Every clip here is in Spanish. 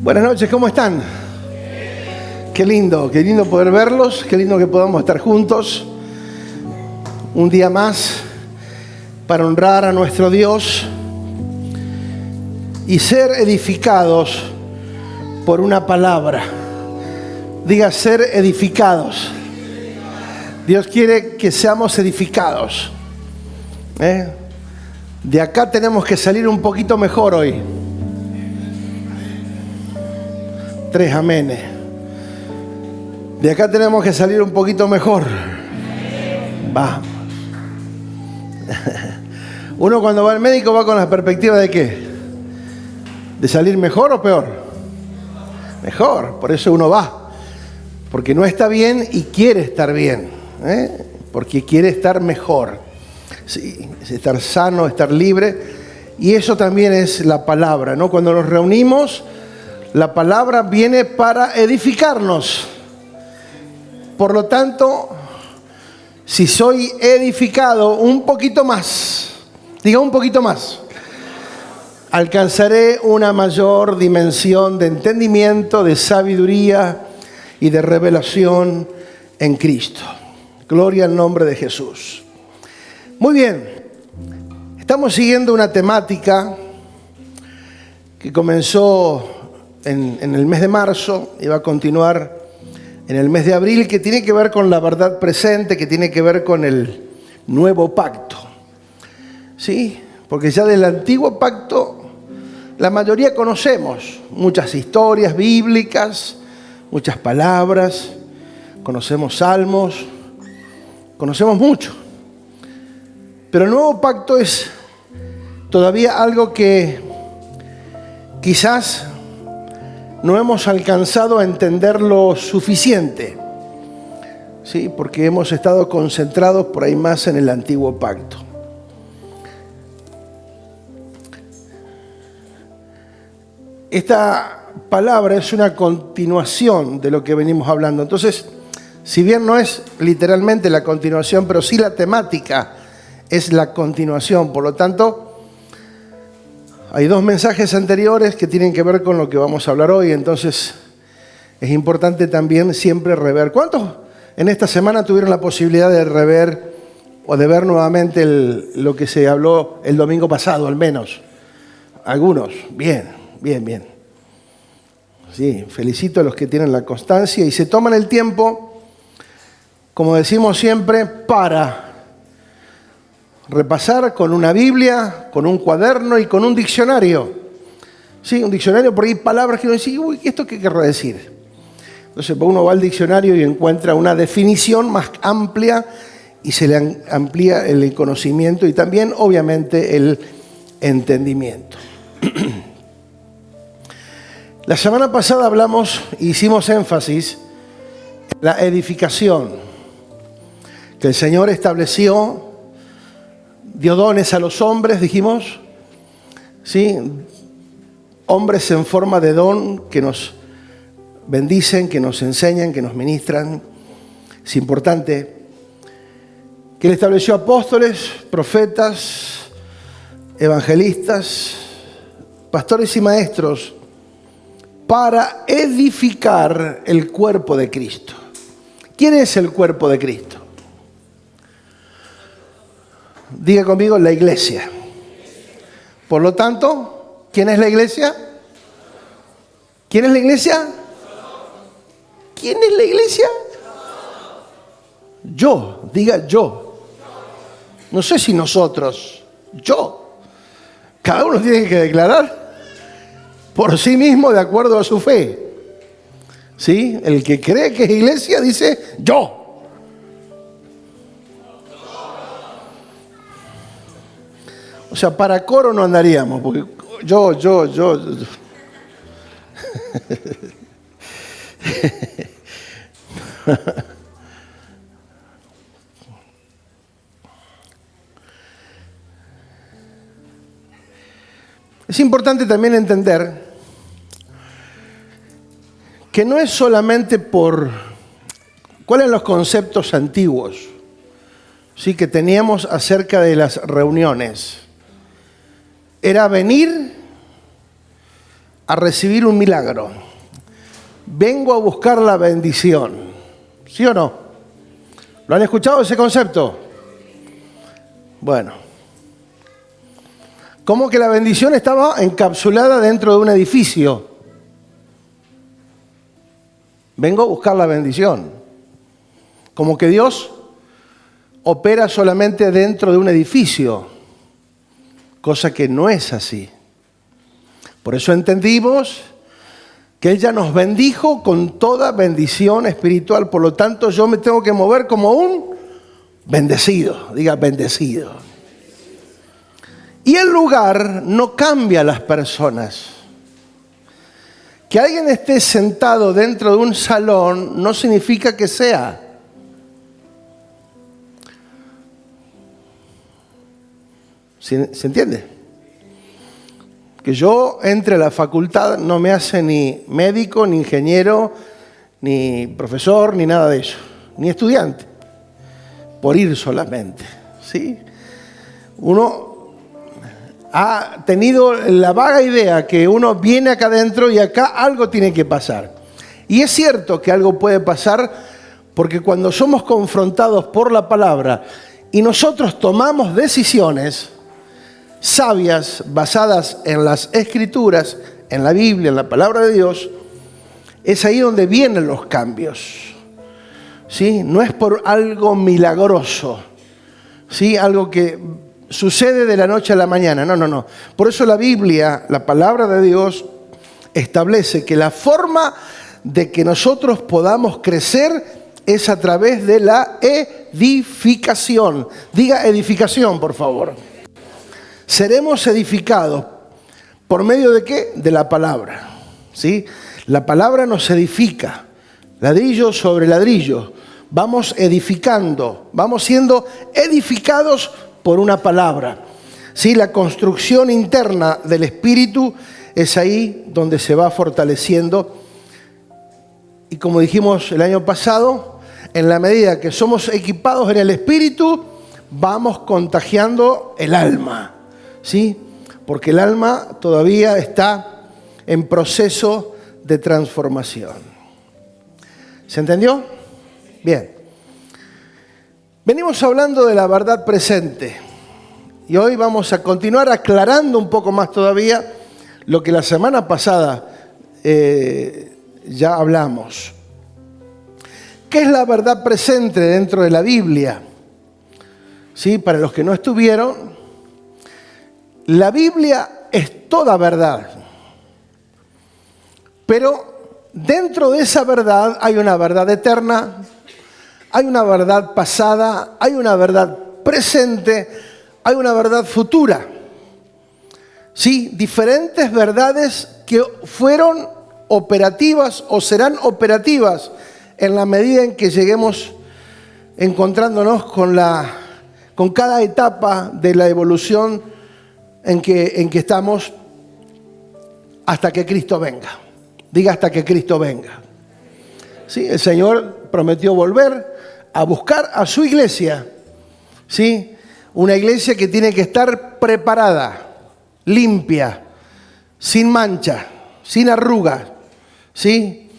Buenas noches, ¿cómo están? Qué lindo poder verlos, qué lindo que podamos estar juntos un día más para honrar a nuestro Dios y ser edificados por una palabra. Diga, ser edificados. Dios quiere que seamos edificados. De acá tenemos que salir un poquito mejor hoy. 3 amenes. De acá tenemos que salir un poquito mejor. Vamos. Uno cuando va al médico va con la perspectiva de ¿qué? ¿De salir mejor o peor? Mejor, por eso uno va. Porque no está bien y quiere estar bien. Porque quiere estar mejor. Sí, es estar sano, estar libre. Y eso también es la palabra, ¿no? Cuando nos reunimos, la palabra viene para edificarnos. Por lo tanto, si soy edificado un poquito más, diga un poquito más, alcanzaré una mayor dimensión de entendimiento, de sabiduría y de revelación en Cristo. Gloria al nombre de Jesús. Muy bien, estamos siguiendo una temática que comenzó en el mes de marzo y va a continuar en el mes de abril, que tiene que ver con la verdad presente, que tiene que ver con el nuevo pacto. ¿Sí? Porque ya del antiguo pacto la mayoría conocemos muchas historias bíblicas, muchas palabras, conocemos salmos, conocemos mucho. Pero el nuevo pacto es todavía algo que quizás no hemos alcanzado a entender lo suficiente, ¿sí? Porque hemos estado concentrados por ahí más en el antiguo pacto. Esta palabra es una continuación de lo que venimos hablando. Entonces, si bien no es literalmente la continuación, pero sí la temática es la continuación. Por lo tanto, hay 2 mensajes anteriores que tienen que ver con lo que vamos a hablar hoy, entonces es importante también siempre rever. ¿Cuántos en esta semana tuvieron la posibilidad de rever o de ver nuevamente lo que se habló el domingo pasado, al menos? Algunos. Bien. Sí, felicito a los que tienen la constancia y se toman el tiempo, como decimos siempre, para repasar con una Biblia, con un cuaderno y con un diccionario. Sí, un diccionario, por ahí palabras que uno dice, uy, ¿esto qué querrá decir? Entonces uno va al diccionario y encuentra una definición más amplia y se le amplía el conocimiento y también, obviamente, el entendimiento. La semana pasada hicimos énfasis en la edificación que el Señor estableció. Dio dones a los hombres, dijimos, ¿sí? Hombres en forma de don que nos bendicen, que nos enseñan, que nos ministran. Es importante que Él estableció apóstoles, profetas, evangelistas, pastores y maestros para edificar el cuerpo de Cristo. ¿Quién es el cuerpo de Cristo? Diga conmigo, la iglesia. Por lo tanto, ¿quién es la iglesia? ¿Quién es la iglesia? ¿Quién es la iglesia? Yo, diga yo. No sé si nosotros, yo. Cada uno tiene que declarar por sí mismo de acuerdo a su fe. ¿Sí? El que cree que es iglesia dice yo. O sea, para coro no andaríamos, porque yo. Es importante también entender que no es solamente por cuáles son los conceptos antiguos, ¿sí? Que teníamos acerca de las reuniones. Era venir a recibir un milagro. Vengo a buscar la bendición. ¿Sí o no? ¿Lo han escuchado ese concepto? Bueno. ¿Cómo que la bendición estaba encapsulada dentro de un edificio? Vengo a buscar la bendición. Como que Dios opera solamente dentro de un edificio, cosa que no es así. Por eso entendimos que Él ya nos bendijo con toda bendición espiritual. Por lo tanto, yo me tengo que mover como un bendecido. Diga bendecido. Y el lugar no cambia a las personas. Que alguien esté sentado dentro de un salón no significa que sea. ¿Se entiende? Que yo entre a la facultad no me hace ni médico, ni ingeniero, ni profesor, ni nada de eso. Ni estudiante. Por ir solamente. ¿Sí? Uno ha tenido la vaga idea que uno viene acá adentro y acá algo tiene que pasar. Y es cierto que algo puede pasar porque cuando somos confrontados por la palabra y nosotros tomamos decisiones sabias basadas en las Escrituras, en la Biblia, en la palabra de Dios, es ahí donde vienen los cambios. ¿Sí? No es por algo milagroso, ¿sí? Algo que sucede de la noche a la mañana. No. Por eso la Biblia, la palabra de Dios, establece que la forma de que nosotros podamos crecer es a través de la edificación. Diga edificación, por favor. Seremos edificados por medio de ¿qué? De la palabra. ¿Sí? La palabra nos edifica, ladrillo sobre ladrillo. Vamos edificando, vamos siendo edificados por una palabra. ¿Sí? La construcción interna del espíritu es ahí donde se va fortaleciendo. Y como dijimos el año pasado, en la medida que somos equipados en el espíritu, vamos contagiando el alma. ¿Sí? Porque el alma todavía está en proceso de transformación. ¿Se entendió? Bien. Venimos hablando de la verdad presente y hoy vamos a continuar aclarando un poco más todavía lo que la semana pasada ya hablamos. ¿Qué es la verdad presente dentro de la Biblia? ¿Sí? Para los que no estuvieron, la Biblia es toda verdad, pero dentro de esa verdad hay una verdad eterna, hay una verdad pasada, hay una verdad presente, hay una verdad futura. Sí, diferentes verdades que fueron operativas o serán operativas en la medida en que lleguemos encontrándonos con cada etapa de la evolución en que estamos hasta que Cristo venga. Diga hasta que Cristo venga. Sí, el Señor prometió volver a buscar a su iglesia. ¿Sí? Una iglesia que tiene que estar preparada, limpia, sin mancha, sin arrugas. ¿Sí?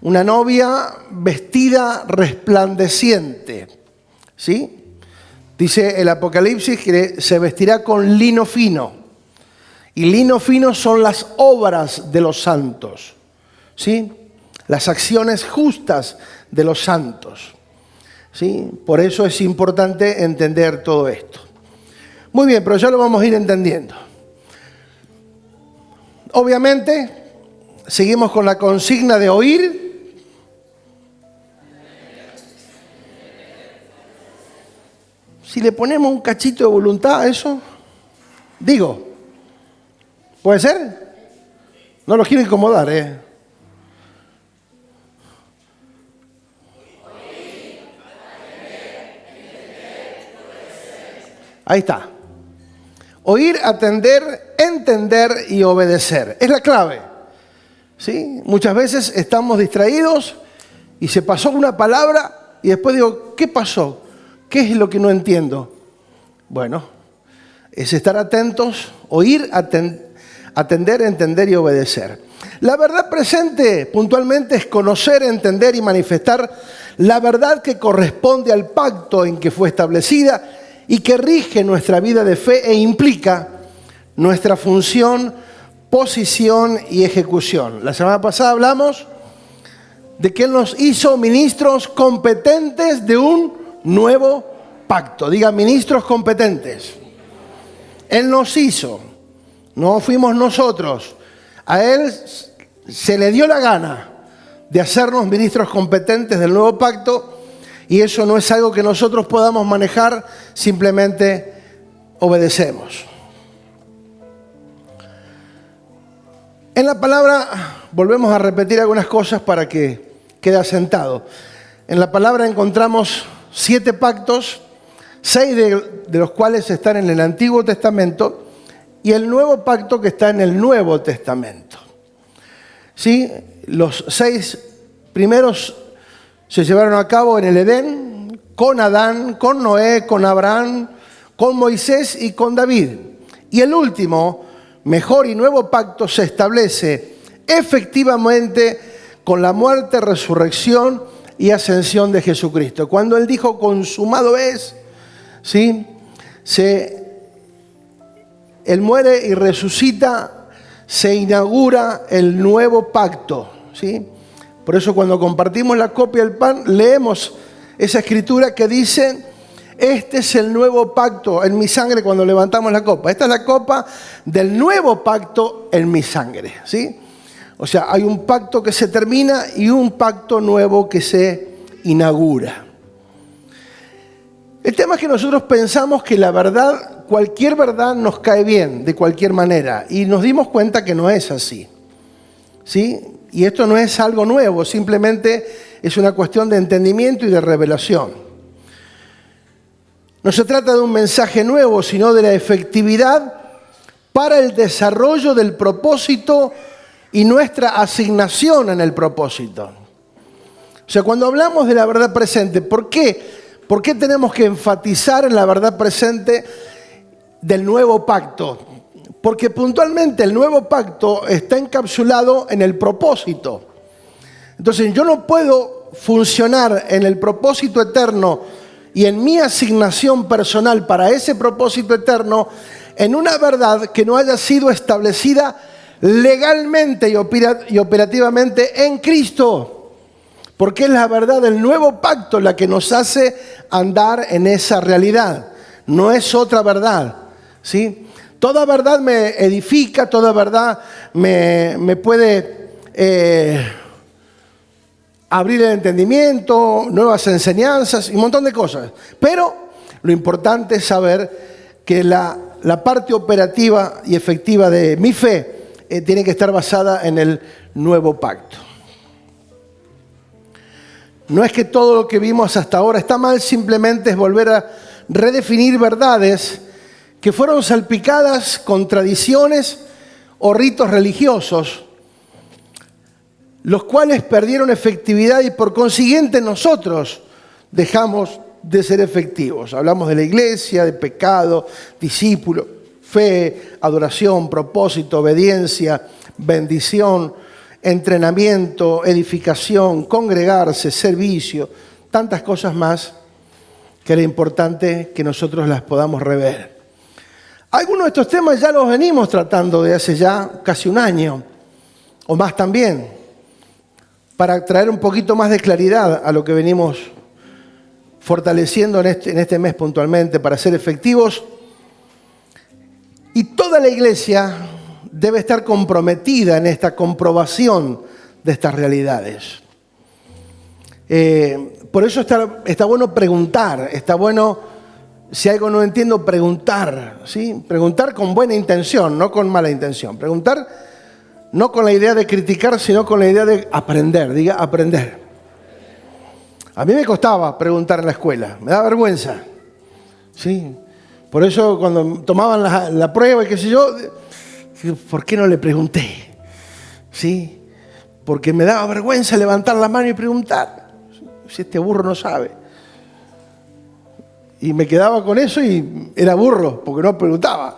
Una novia vestida resplandeciente. ¿Sí? Dice el Apocalipsis que se vestirá con lino fino. Y lino fino son las obras de los santos. ¿Sí? Las acciones justas de los santos. ¿Sí? Por eso es importante entender todo esto. Muy bien, pero ya lo vamos a ir entendiendo. Obviamente, seguimos con la consigna de oír. Si le ponemos un cachito de voluntad a eso, digo, ¿puede ser? No los quiero incomodar, Ahí está. Oír, atender, entender y obedecer. Es la clave. ¿Sí? Muchas veces estamos distraídos y se pasó una palabra y después digo, ¿qué pasó? ¿Qué es lo que no entiendo? Bueno, es estar atentos, oír, atender, entender y obedecer. La verdad presente puntualmente es conocer, entender y manifestar la verdad que corresponde al pacto en que fue establecida y que rige nuestra vida de fe e implica nuestra función, posición y ejecución. La semana pasada hablamos de que Él nos hizo ministros competentes de un nuevo pacto. Diga, ministros competentes. Él nos hizo, no fuimos nosotros. A Él se le dio la gana de hacernos ministros competentes del nuevo pacto, y eso no es algo que nosotros podamos manejar, simplemente obedecemos. En la palabra volvemos a repetir algunas cosas para que quede asentado. En la palabra encontramos 7 pactos, 6 de los cuales están en el Antiguo Testamento y el nuevo pacto que está en el Nuevo Testamento. ¿Sí? Los 6 primeros se llevaron a cabo en el Edén, con Adán, con Noé, con Abraham, con Moisés y con David. Y el último, mejor y nuevo pacto, se establece efectivamente con la muerte, resurrección y ascensión de Jesucristo. Cuando Él dijo, consumado es, ¿sí? Él muere y resucita, se inaugura el nuevo pacto, ¿sí? Por eso cuando compartimos la copia del pan, leemos esa escritura que dice, este es el nuevo pacto en mi sangre, cuando levantamos la copa. Esta es la copa del nuevo pacto en mi sangre, ¿sí? O sea, hay un pacto que se termina y un pacto nuevo que se inaugura. El tema es que nosotros pensamos que la verdad, cualquier verdad nos cae bien, de cualquier manera. Y nos dimos cuenta que no es así, ¿sí? Y esto no es algo nuevo, simplemente es una cuestión de entendimiento y de revelación. No se trata de un mensaje nuevo, sino de la efectividad para el desarrollo del propósito y nuestra asignación en el propósito. O sea, cuando hablamos de la verdad presente, ¿por qué? ¿Por qué tenemos que enfatizar en la verdad presente del nuevo pacto? Porque puntualmente el nuevo pacto está encapsulado en el propósito. Entonces yo no puedo funcionar en el propósito eterno y en mi asignación personal para ese propósito eterno en una verdad que no haya sido establecida legalmente y operativamente en Cristo. Porque es la verdad del nuevo pacto la que nos hace andar en esa realidad. No es otra verdad, ¿sí? Toda verdad me edifica, toda verdad me puede abrir el entendimiento, nuevas enseñanzas y un montón de cosas. Pero lo importante es saber que la parte operativa y efectiva de mi fe tiene que estar basada en el nuevo pacto. No es que todo lo que vimos hasta ahora está mal, simplemente es volver a redefinir verdades que fueron salpicadas con tradiciones o ritos religiosos, los cuales perdieron efectividad y por consiguiente nosotros dejamos de ser efectivos. Hablamos de la iglesia, de pecado, discípulo, fe, adoración, propósito, obediencia, bendición, entrenamiento, edificación, congregarse, servicio, tantas cosas más que era importante que nosotros las podamos rever. Algunos de estos temas ya los venimos tratando de hace ya casi un año, o más también, para traer un poquito más de claridad a lo que venimos fortaleciendo en este mes puntualmente, para ser efectivos. Y toda la iglesia debe estar comprometida en esta comprobación de estas realidades. Por eso está bueno preguntar, está bueno, si algo no entiendo, preguntar, ¿sí? Preguntar con buena intención, no con mala intención. Preguntar no con la idea de criticar, sino con la idea de aprender. Diga, aprender. A mí me costaba preguntar en la escuela, me da vergüenza, ¿sí? Por eso cuando tomaban la prueba y qué sé yo, ¿por qué no le pregunté? ¿Sí? Porque me daba vergüenza levantar la mano y preguntar. Si este burro no sabe. Y me quedaba con eso y era burro, porque no preguntaba.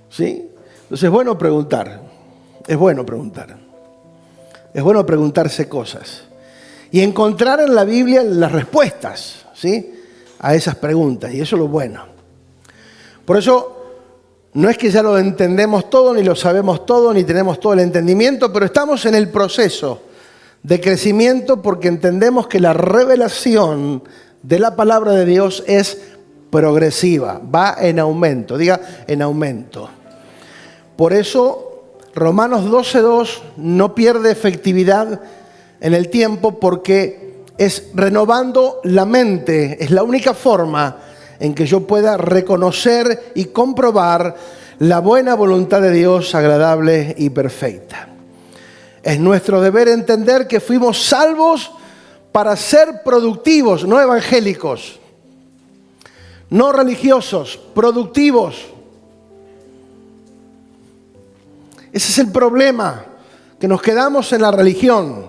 ¿Sí? Entonces es bueno preguntar. Es bueno preguntar. Es bueno preguntarse cosas. Y encontrar en la Biblia las respuestas, ¿sí?, a esas preguntas. Y eso es lo bueno. Por eso, no es que ya lo entendemos todo, ni lo sabemos todo, ni tenemos todo el entendimiento, pero estamos en el proceso de crecimiento porque entendemos que la revelación de la palabra de Dios es progresiva, va en aumento, diga en aumento. Por eso Romanos 12:2 no pierde efectividad en el tiempo porque es renovando la mente, es la única forma en que yo pueda reconocer y comprobar la buena voluntad de Dios, agradable y perfecta. Es nuestro deber entender que fuimos salvos para ser productivos, no evangélicos, no religiosos, productivos. Ese es el problema, que nos quedamos en la religión,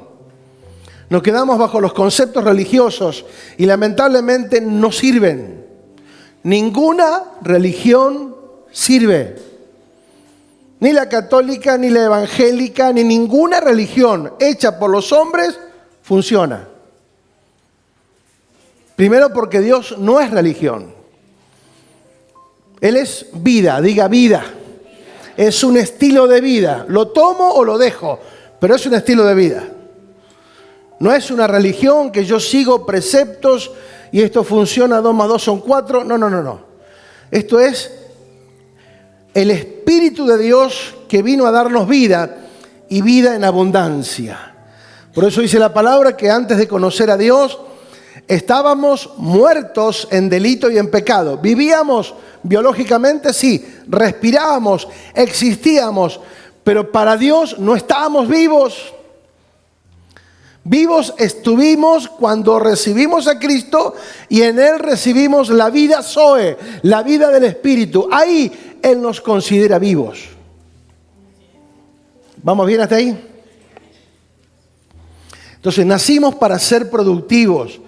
nos quedamos bajo los conceptos religiosos y lamentablemente no sirven. Ninguna religión sirve. Ni la católica, ni la evangélica, ni ninguna religión hecha por los hombres funciona. Primero porque Dios no es religión. Él es vida, diga vida. Es un estilo de vida. Lo tomo o lo dejo, pero es un estilo de vida. No es una religión que yo sigo preceptos y esto funciona, 2 más 2 son 4. No. Esto es el Espíritu de Dios que vino a darnos vida y vida en abundancia. Por eso dice la palabra que antes de conocer a Dios estábamos muertos en delito y en pecado. Vivíamos biológicamente, sí, respirábamos, existíamos, pero para Dios no estábamos vivos. Vivos estuvimos cuando recibimos a Cristo y en Él recibimos la vida Zoe, la vida del Espíritu. Ahí Él nos considera vivos. ¿Vamos bien hasta ahí? Entonces nacimos para ser productivos.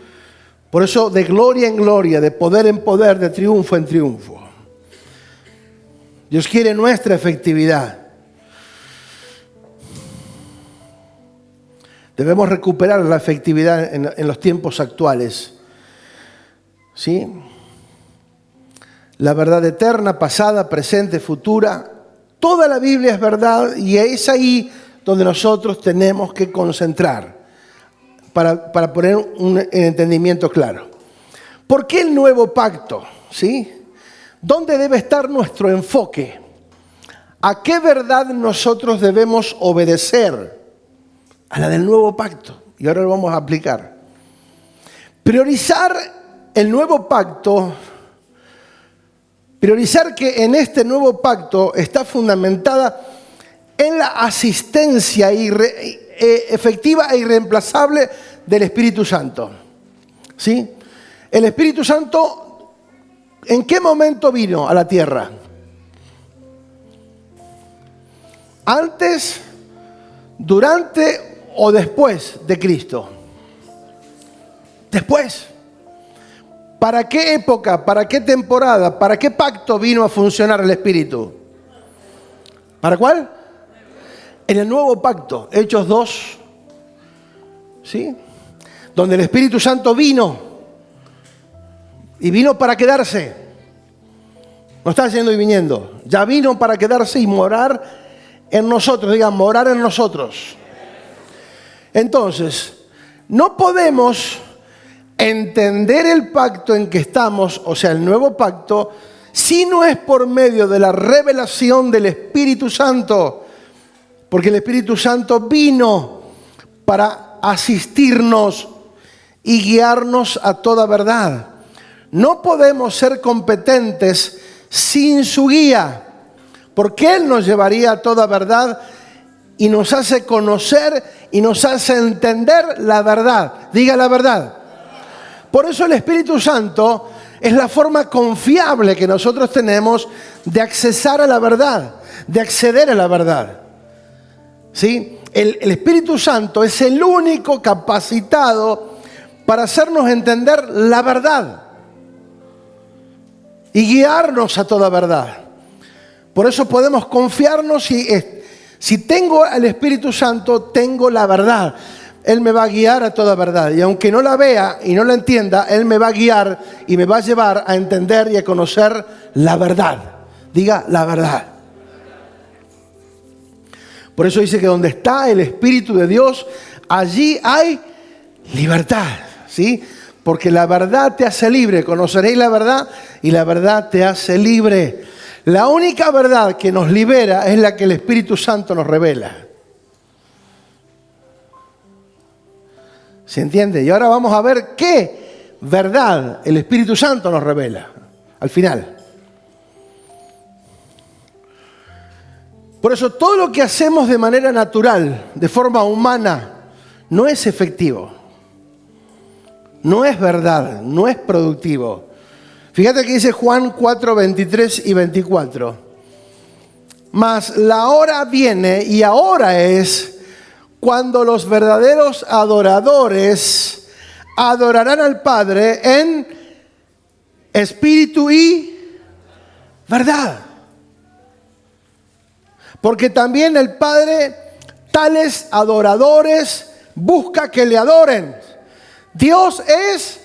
Por eso de gloria en gloria, de poder en poder, de triunfo en triunfo. Dios quiere nuestra efectividad. Debemos recuperar la efectividad en los tiempos actuales. ¿Sí? La verdad eterna, pasada, presente, futura. Toda la Biblia es verdad y es ahí donde nosotros tenemos que concentrar para poner un entendimiento claro. ¿Por qué el nuevo pacto? ¿Sí? ¿Dónde debe estar nuestro enfoque? ¿A qué verdad nosotros debemos obedecer? A la del nuevo pacto. Y ahora lo vamos a aplicar. Priorizar el nuevo pacto, priorizar que en este nuevo pacto está fundamentada en la asistencia efectiva e irreemplazable del Espíritu Santo. ¿Sí? El Espíritu Santo, ¿en qué momento vino a la tierra? ¿Antes, durante o después de Cristo? Después. ¿Para qué época, para qué temporada, para qué pacto vino a funcionar el Espíritu? ¿Para cuál? En el nuevo pacto, Hechos 2, ¿sí? Donde el Espíritu Santo vino y vino para quedarse. No está yendo y viniendo. Ya vino para quedarse y morar en nosotros. Digan, morar en nosotros. Entonces, no podemos entender el pacto en que estamos, o sea, el nuevo pacto, si no es por medio de la revelación del Espíritu Santo. Porque el Espíritu Santo vino para asistirnos y guiarnos a toda verdad. No podemos ser competentes sin su guía, porque Él nos llevaría a toda verdad y nos hace conocer y nos hace entender la verdad. Diga la verdad. Por eso el Espíritu Santo es la forma confiable que nosotros tenemos de accesar a la verdad, de acceder a la verdad. ¿Sí? El Espíritu Santo es el único capacitado para hacernos entender la verdad y guiarnos a toda verdad. Por eso podemos confiarnos y Si tengo al Espíritu Santo, tengo la verdad. Él me va a guiar a toda verdad. Y aunque no la vea y no la entienda, Él me va a guiar y me va a llevar a entender y a conocer la verdad. Diga la verdad. Por eso dice que donde está el Espíritu de Dios, allí hay libertad. ¿Sí? Porque la verdad te hace libre. Conoceréis la verdad y la verdad te hace libre. La única verdad que nos libera es la que el Espíritu Santo nos revela. ¿Se entiende? Y ahora vamos a ver qué verdad el Espíritu Santo nos revela al final. Por eso todo lo que hacemos de manera natural, de forma humana, no es efectivo. No es verdad, no es productivo. Fíjate que dice Juan 4, 23 y 24. Mas la hora viene y ahora es cuando los verdaderos adoradores adorarán al Padre en espíritu y verdad. Porque también el Padre tales adoradores busca que le adoren. Dios es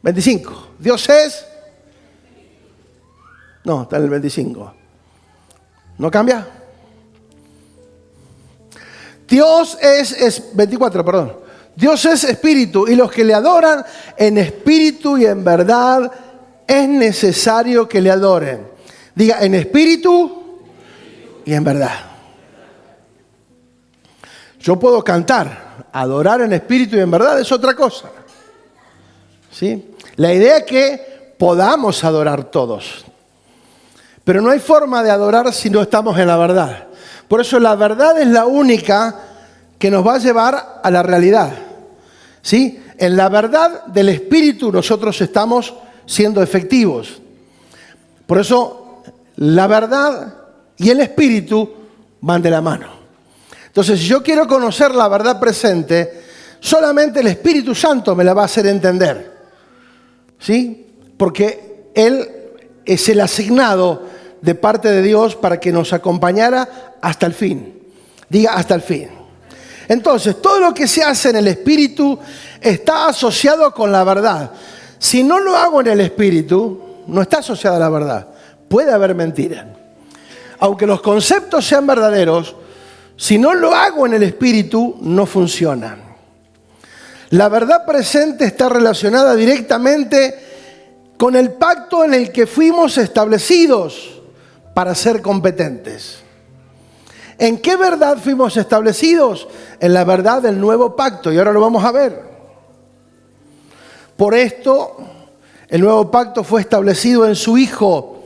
25. Dios es, no, está en el 25. ¿No cambia? Dios es 24, perdón. Dios es espíritu y los que le adoran en espíritu y en verdad es necesario que le adoren. Diga, en espíritu y en verdad. Yo puedo cantar, adorar en espíritu y en verdad es otra cosa. ¿Sí? La idea es que podamos adorar todos. Pero no hay forma de adorar si no estamos en la verdad. Por eso la verdad es la única que nos va a llevar a la realidad. ¿Sí? En la verdad del espíritu nosotros estamos siendo efectivos. Por eso la verdad y el espíritu van de la mano. Entonces, si yo quiero conocer la verdad presente, solamente el Espíritu Santo me la va a hacer entender. ¿Sí? Porque Él es el asignado de parte de Dios para que nos acompañara hasta el fin. Diga, hasta el fin. Entonces, todo lo que se hace en el Espíritu está asociado con la verdad. Si no lo hago en el Espíritu, no está asociado a la verdad. Puede haber mentira. Aunque los conceptos sean verdaderos, si no lo hago en el Espíritu, no funciona. La verdad presente está relacionada directamente con el pacto en el que fuimos establecidos para ser competentes. ¿En qué verdad fuimos establecidos? En la verdad del nuevo pacto. Y ahora lo vamos a ver. Por esto, el nuevo pacto fue establecido en su Hijo,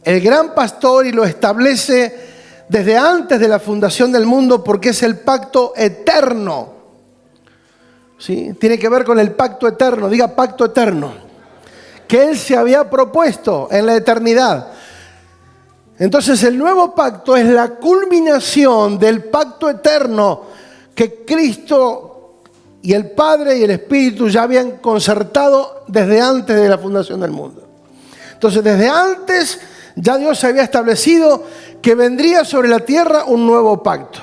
el gran pastor, y lo establece desde antes de la fundación del mundo porque es el pacto eterno. ¿Sí? Tiene que ver con el pacto eterno, diga pacto eterno, que Él se había propuesto en la eternidad. Entonces el nuevo pacto es la culminación del pacto eterno que Cristo y el Padre y el Espíritu ya habían concertado desde antes de la fundación del mundo. Entonces desde antes ya Dios había establecido que vendría sobre la tierra un nuevo pacto.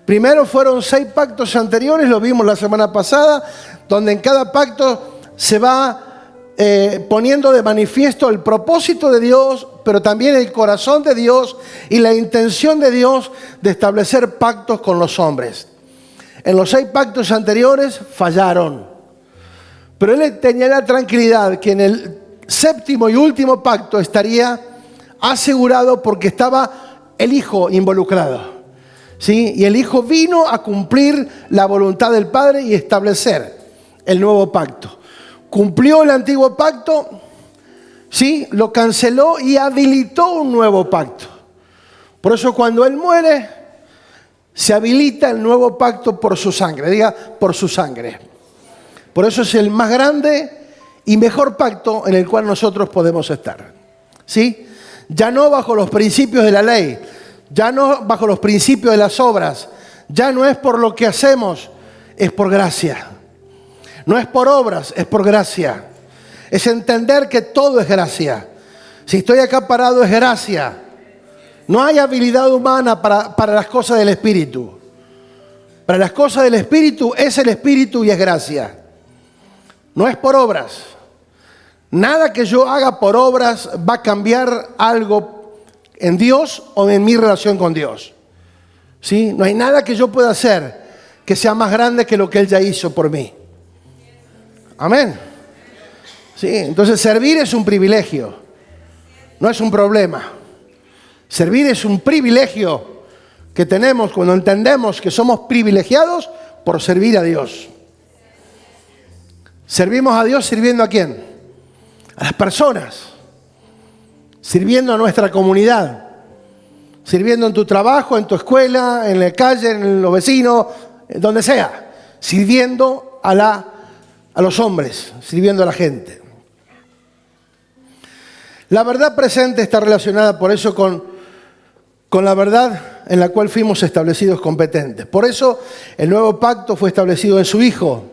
Primero fueron 6 pactos anteriores, lo vimos la semana pasada, donde en cada pacto se va poniendo de manifiesto el propósito de Dios, pero también el corazón de Dios y la intención de Dios de establecer pactos con los hombres. En los 6 pactos anteriores fallaron, pero Él tenía la tranquilidad que en el 7º y último pacto estaría asegurado porque estaba el Hijo involucrado. ¿Sí? Y el Hijo vino a cumplir la voluntad del Padre y establecer el nuevo pacto. Cumplió el antiguo pacto, ¿sí? Lo canceló y habilitó un nuevo pacto. Por eso cuando Él muere, se habilita el nuevo pacto por su sangre. Diga, por su sangre. Por eso es el más grande y mejor pacto en el cual nosotros podemos estar. ¿Sí? Ya no bajo los principios de la ley, ya no bajo los principios de las obras, ya no es por lo que hacemos, es por gracia. No es por obras, es por gracia. Es entender que todo es gracia. Si estoy acá parado es gracia. No hay habilidad humana para las cosas del Espíritu. Para las cosas del Espíritu es el Espíritu y es gracia. No es por obras. Nada que yo haga por obras va a cambiar algo en Dios o en mi relación con Dios. ¿Sí? No hay nada que yo pueda hacer que sea más grande que lo que Él ya hizo por mí. Amén. Sí, entonces servir es un privilegio, no es un problema. Servir es un privilegio que tenemos cuando entendemos que somos privilegiados por servir a Dios. Servimos a Dios sirviendo ¿a quién? A las personas, sirviendo a nuestra comunidad, sirviendo en tu trabajo, en tu escuela, en la calle, en los vecinos, donde sea, sirviendo a los hombres, sirviendo a la gente. La verdad presente está relacionada por eso con la verdad en la cual fuimos establecidos competentes. Por eso el nuevo pacto fue establecido en su Hijo.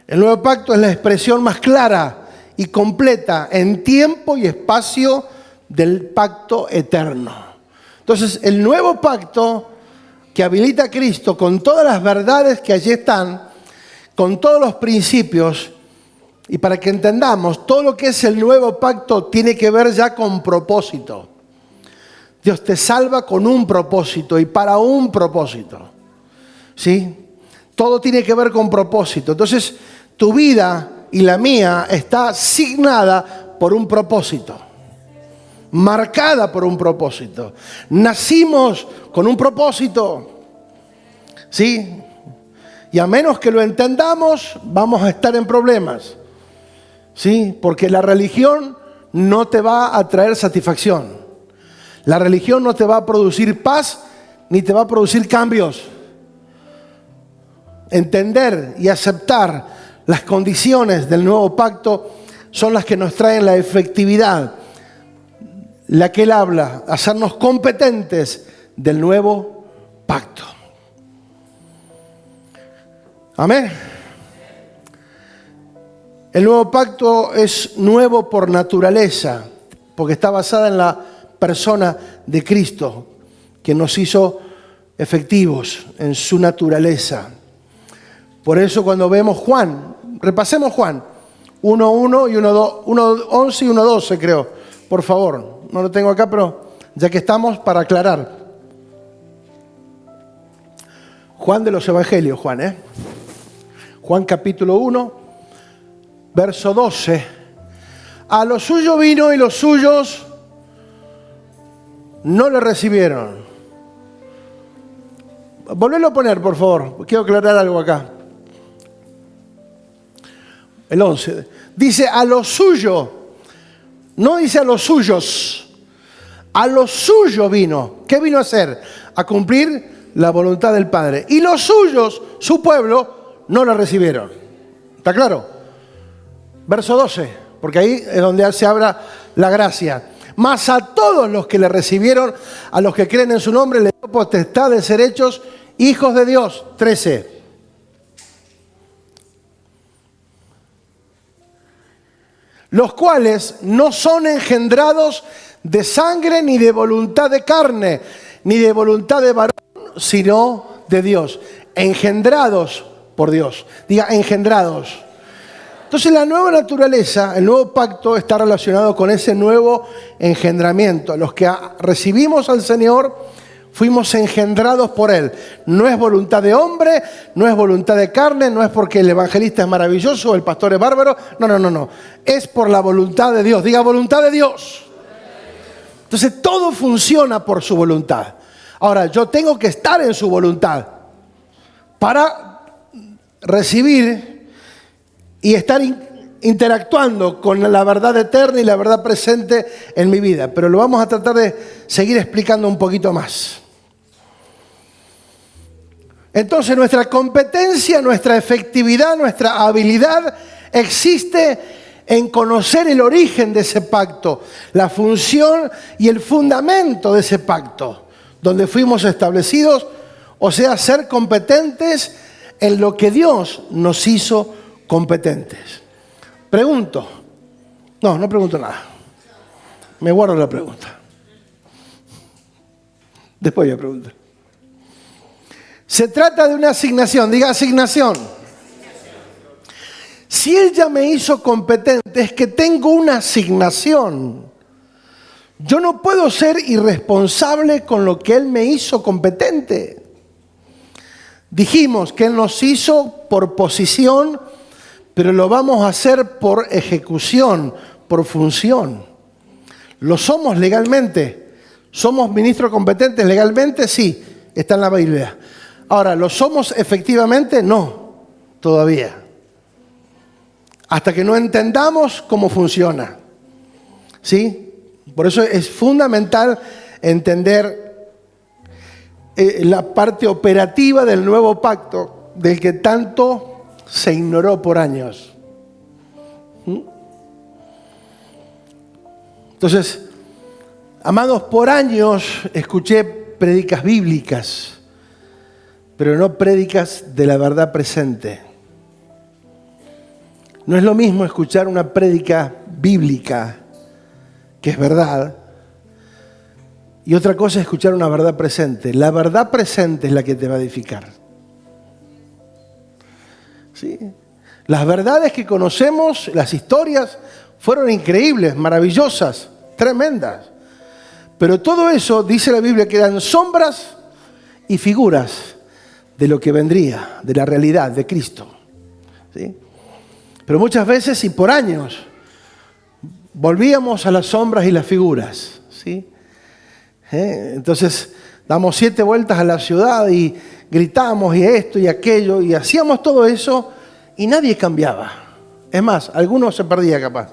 El nuevo pacto es la expresión más clara y completa en tiempo y espacio del pacto eterno. Entonces, el nuevo pacto que habilita a Cristo con todas las verdades que allí están, con todos los principios, y para que entendamos, todo lo que es el nuevo pacto tiene que ver ya con propósito. Dios te salva con un propósito y para un propósito. ¿Sí? Todo tiene que ver con propósito. Entonces, tu vida y la mía está asignada por un propósito. Marcada por un propósito. Nacimos con un propósito. ¿Sí? Y a menos que lo entendamos, vamos a estar en problemas. ¿Sí? Porque la religión no te va a traer satisfacción. La religión no te va a producir paz ni te va a producir cambios. Entender y aceptar las condiciones del nuevo pacto son las que nos traen la efectividad, la que Él habla, hacernos competentes del nuevo pacto. Amén. El nuevo pacto es nuevo por naturaleza, porque está basada en la persona de Cristo, que nos hizo efectivos en su naturaleza. Por eso cuando vemos Juan, repasemos Juan 1:1 y 1:11 y 1:12 creo, por favor. No lo tengo acá, pero ya que estamos, para aclarar. Juan de los Evangelios, Juan, Juan capítulo 1, verso 12. A lo suyo vino y los suyos no le recibieron. Volvelo a poner, por favor. Quiero aclarar algo acá. El 11. Dice a lo suyo. No dice a los suyos. A lo suyo vino. ¿Qué vino a hacer? A cumplir la voluntad del Padre. Y los suyos, su pueblo, no la recibieron. ¿Está claro? Verso 12. Porque ahí es donde se abra la gracia. Mas a todos los que le recibieron, a los que creen en su nombre, le dio potestad de ser hechos hijos de Dios. 13. Los cuales no son engendrados de sangre, ni de voluntad de carne, ni de voluntad de varón, sino de Dios. Engendrados por Dios. Diga, engendrados. Entonces la nueva naturaleza, el nuevo pacto está relacionado con ese nuevo engendramiento. Los que recibimos al Señor fuimos engendrados por Él. No es voluntad de hombre, no es voluntad de carne, no es porque el evangelista es maravilloso o el pastor es bárbaro. No. Es por la voluntad de Dios. Diga, voluntad de Dios. Entonces todo funciona por su voluntad. Ahora, yo tengo que estar en su voluntad para recibir y estar interactuando con la verdad eterna y la verdad presente en mi vida. Pero lo vamos a tratar de seguir explicando un poquito más. Entonces nuestra competencia, nuestra efectividad, nuestra habilidad existe en conocer el origen de ese pacto, la función y el fundamento de ese pacto, donde fuimos establecidos, o sea, ser competentes en lo que Dios nos hizo competentes. Pregunto. No pregunto nada. Me guardo la pregunta. Después voy a preguntar. Se trata de una asignación, diga asignación. Si Él ya me hizo competente, es que tengo una asignación. Yo no puedo ser irresponsable con lo que Él me hizo competente. Dijimos que Él nos hizo por posición, pero lo vamos a hacer por ejecución, por función. ¿Lo somos legalmente? ¿Somos ministros competentes legalmente? Sí, está en la Biblia. Ahora, ¿lo somos efectivamente? No, todavía. Hasta que no entendamos cómo funciona. ¿Sí? Por eso es fundamental entender la parte operativa del nuevo pacto, del que tanto se ignoró por años. Entonces, amados, por años escuché prédicas bíblicas, pero no prédicas de la verdad presente. No es lo mismo escuchar una prédica bíblica, que es verdad, y otra cosa es escuchar una verdad presente. La verdad presente es la que te va a edificar. ¿Sí? Las verdades que conocemos, las historias, fueron increíbles, maravillosas, tremendas. Pero todo eso, dice la Biblia, que eran sombras y figuras de lo que vendría, de la realidad de Cristo. ¿Sí? Pero muchas veces y por años volvíamos a las sombras y las figuras. ¿Sí? Entonces damos 7 vueltas a la ciudad y gritamos y esto y aquello y hacíamos todo eso y nadie cambiaba. Es más, algunos se perdía capaz.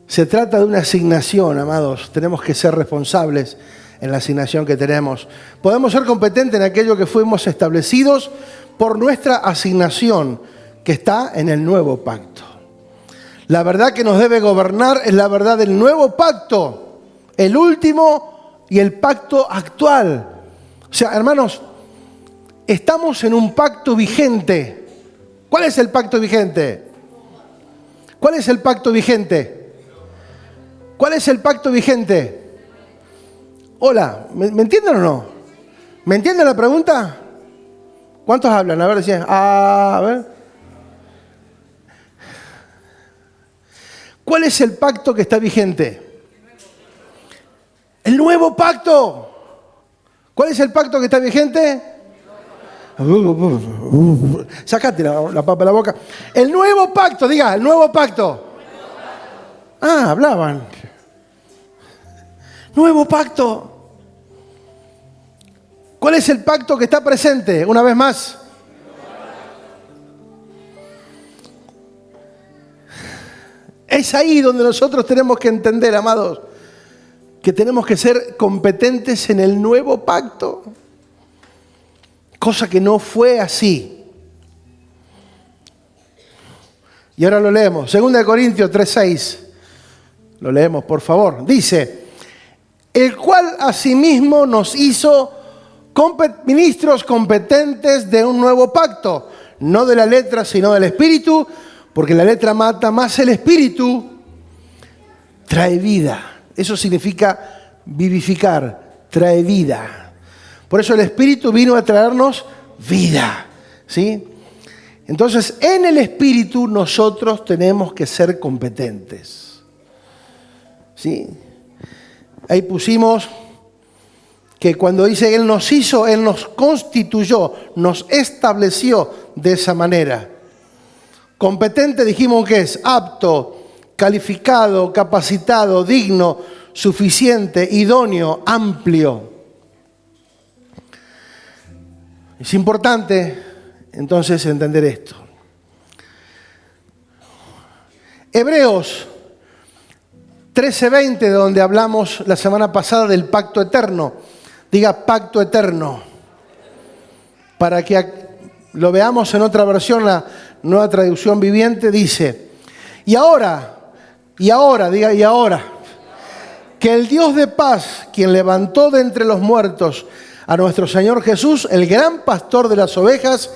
Se trata de una asignación, amados. Tenemos que ser responsables en la asignación que tenemos. Podemos ser competentes en aquello que fuimos establecidos por nuestra asignación, que está en el nuevo pacto. La verdad que nos debe gobernar es la verdad del nuevo pacto, el último y el pacto actual. O sea, hermanos, estamos en un pacto vigente. ¿Cuál es el pacto vigente? ¿Cuál es el pacto vigente? ¿Cuál es el pacto vigente? Hola, ¿me entienden o no? ¿Me entienden la pregunta? ¿Cuántos hablan? A ver, decían, a ver. ¿Cuál es el pacto que está vigente? El nuevo pacto. ¿Cuál es el pacto que está vigente? Sácate la papa de la boca. El nuevo pacto, diga, el nuevo pacto. Ah, hablaban. Nuevo pacto. ¿Cuál es el pacto que está presente? Una vez más. Es ahí donde nosotros tenemos que entender, amados, que tenemos que ser competentes en el nuevo pacto. Cosa que no fue así. Y ahora lo leemos. 2 Corintios 3:6. Lo leemos, por favor. Dice, el cual asimismo nos hizo ministros competentes de un nuevo pacto, no de la letra, sino del espíritu, porque la letra mata, más el espíritu trae vida. Eso significa vivificar, trae vida. Por eso el espíritu vino a traernos vida, ¿sí? Entonces, en el espíritu nosotros tenemos que ser competentes, ¿sí? Ahí pusimos que cuando dice Él nos hizo, Él nos constituyó, nos estableció de esa manera. Competente dijimos que es apto, calificado, capacitado, digno, suficiente, idóneo, amplio. Es importante entonces entender esto. Hebreos 13:20, donde hablamos la semana pasada del pacto eterno. Diga pacto eterno. Para que lo veamos en otra versión, la Nueva Traducción Viviente dice, y ahora, diga y ahora, que el Dios de paz, quien levantó de entre los muertos a nuestro Señor Jesús, el gran pastor de las ovejas,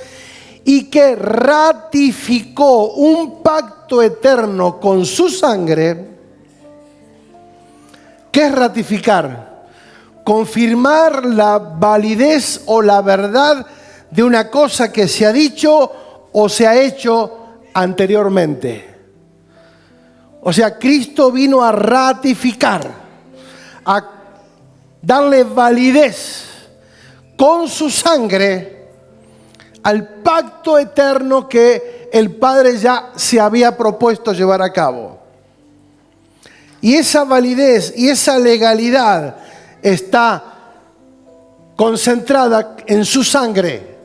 y que ratificó un pacto eterno con su sangre, ¿Qué es ratificar? Confirmar la validez o la verdad de una cosa que se ha dicho o se ha hecho anteriormente. O sea, Cristo vino a ratificar, a darle validez con su sangre al pacto eterno que el Padre ya se había propuesto llevar a cabo. Y esa validez y esa legalidad está concentrada en su sangre.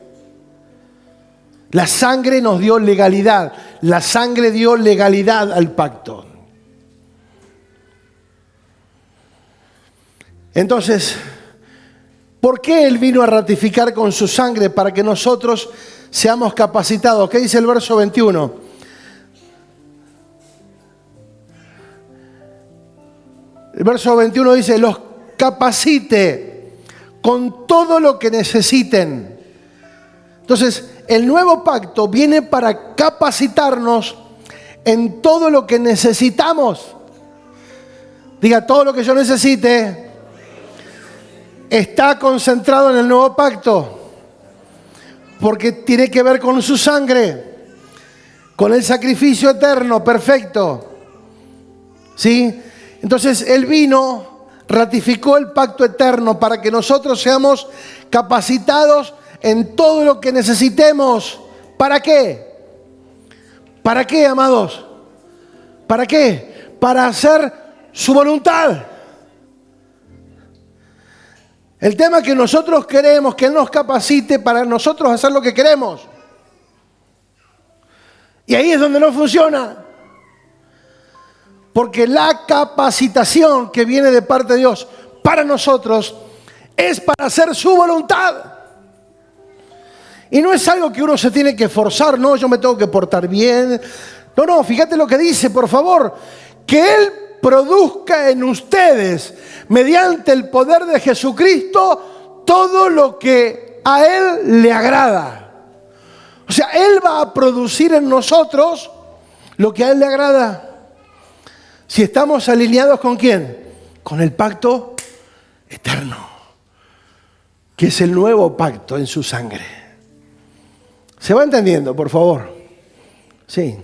La sangre nos dio legalidad. La sangre dio legalidad al pacto. Entonces, ¿por qué Él vino a ratificar con su sangre? Para que nosotros seamos capacitados. ¿Qué dice el verso 21? El verso 21 dice, los capacite con todo lo que necesiten. Entonces, el nuevo pacto viene para capacitarnos en todo lo que necesitamos. Diga, todo lo que yo necesite está concentrado en el nuevo pacto. Porque tiene que ver con su sangre, con el sacrificio eterno, perfecto. ¿Sí? Entonces, Él vino, ratificó el pacto eterno para que nosotros seamos capacitados en todo lo que necesitemos. ¿Para qué? ¿Para qué, amados? ¿Para qué? Para hacer su voluntad. El tema es que nosotros queremos que Él nos capacite para nosotros hacer lo que queremos. Y ahí es donde no funciona. Porque la capacitación que viene de parte de Dios para nosotros es para hacer su voluntad. Y no es algo que uno se tiene que forzar, no, yo me tengo que portar bien. No, fíjate lo que dice, por favor. Que Él produzca en ustedes, mediante el poder de Jesucristo, todo lo que a Él le agrada. O sea, Él va a producir en nosotros lo que a Él le agrada. Si estamos alineados ¿con quién? Con el pacto eterno, que es el nuevo pacto en su sangre. ¿Se va entendiendo, por favor? Sí.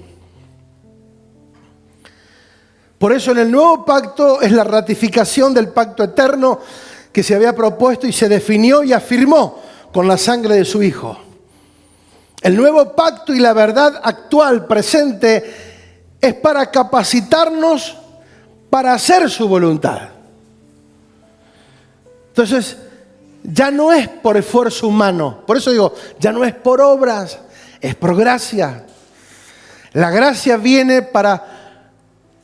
Por eso en el nuevo pacto es la ratificación del pacto eterno que se había propuesto y se definió y afirmó con la sangre de su Hijo. El nuevo pacto y la verdad actual, presente, es para capacitarnos para hacer su voluntad. Entonces, ya no es por esfuerzo humano. Por eso digo, ya no es por obras, es por gracia. La gracia viene para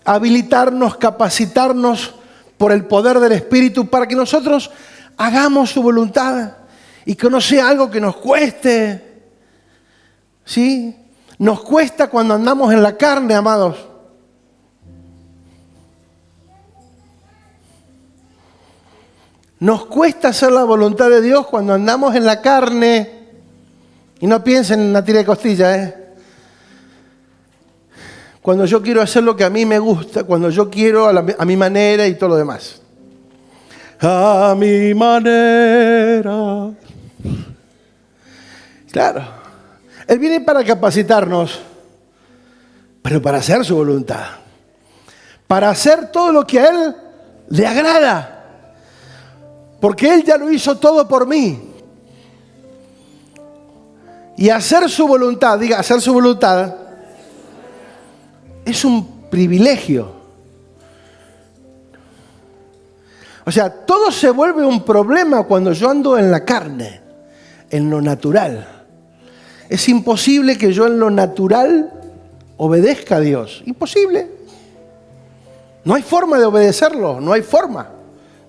habilitarnos, capacitarnos por el poder del Espíritu para que nosotros hagamos su voluntad y que no sea algo que nos cueste. ¿Sí? Nos cuesta cuando andamos en la carne, amados. Nos cuesta hacer la voluntad de Dios cuando andamos en la carne. Y no piensen en una tira de costilla, Cuando yo quiero hacer lo que a mí me gusta, cuando yo quiero a mi manera y todo lo demás. A mi manera. Claro. Él viene para capacitarnos, pero para hacer su voluntad. Para hacer todo lo que a Él le agrada. Porque Él ya lo hizo todo por mí. Y hacer su voluntad, diga, hacer su voluntad, es un privilegio. O sea, todo se vuelve un problema cuando yo ando en la carne, en lo natural. Es imposible que yo en lo natural obedezca a Dios. Imposible. No hay forma de obedecerlo, no hay forma.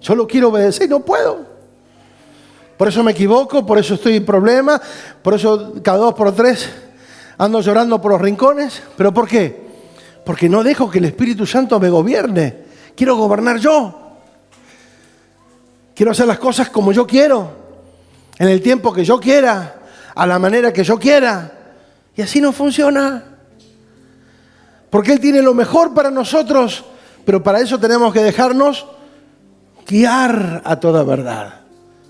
Solo quiero obedecer y no puedo. Por eso me equivoco, por eso estoy en problemas, por eso cada 2 por 3 ando llorando por los rincones. ¿Pero por qué? Porque no dejo que el Espíritu Santo me gobierne. Quiero gobernar yo. Quiero hacer las cosas como yo quiero, en el tiempo que yo quiera, a la manera que yo quiera. Y así no funciona. Porque Él tiene lo mejor para nosotros, pero para eso tenemos que dejarnos guiar a toda verdad.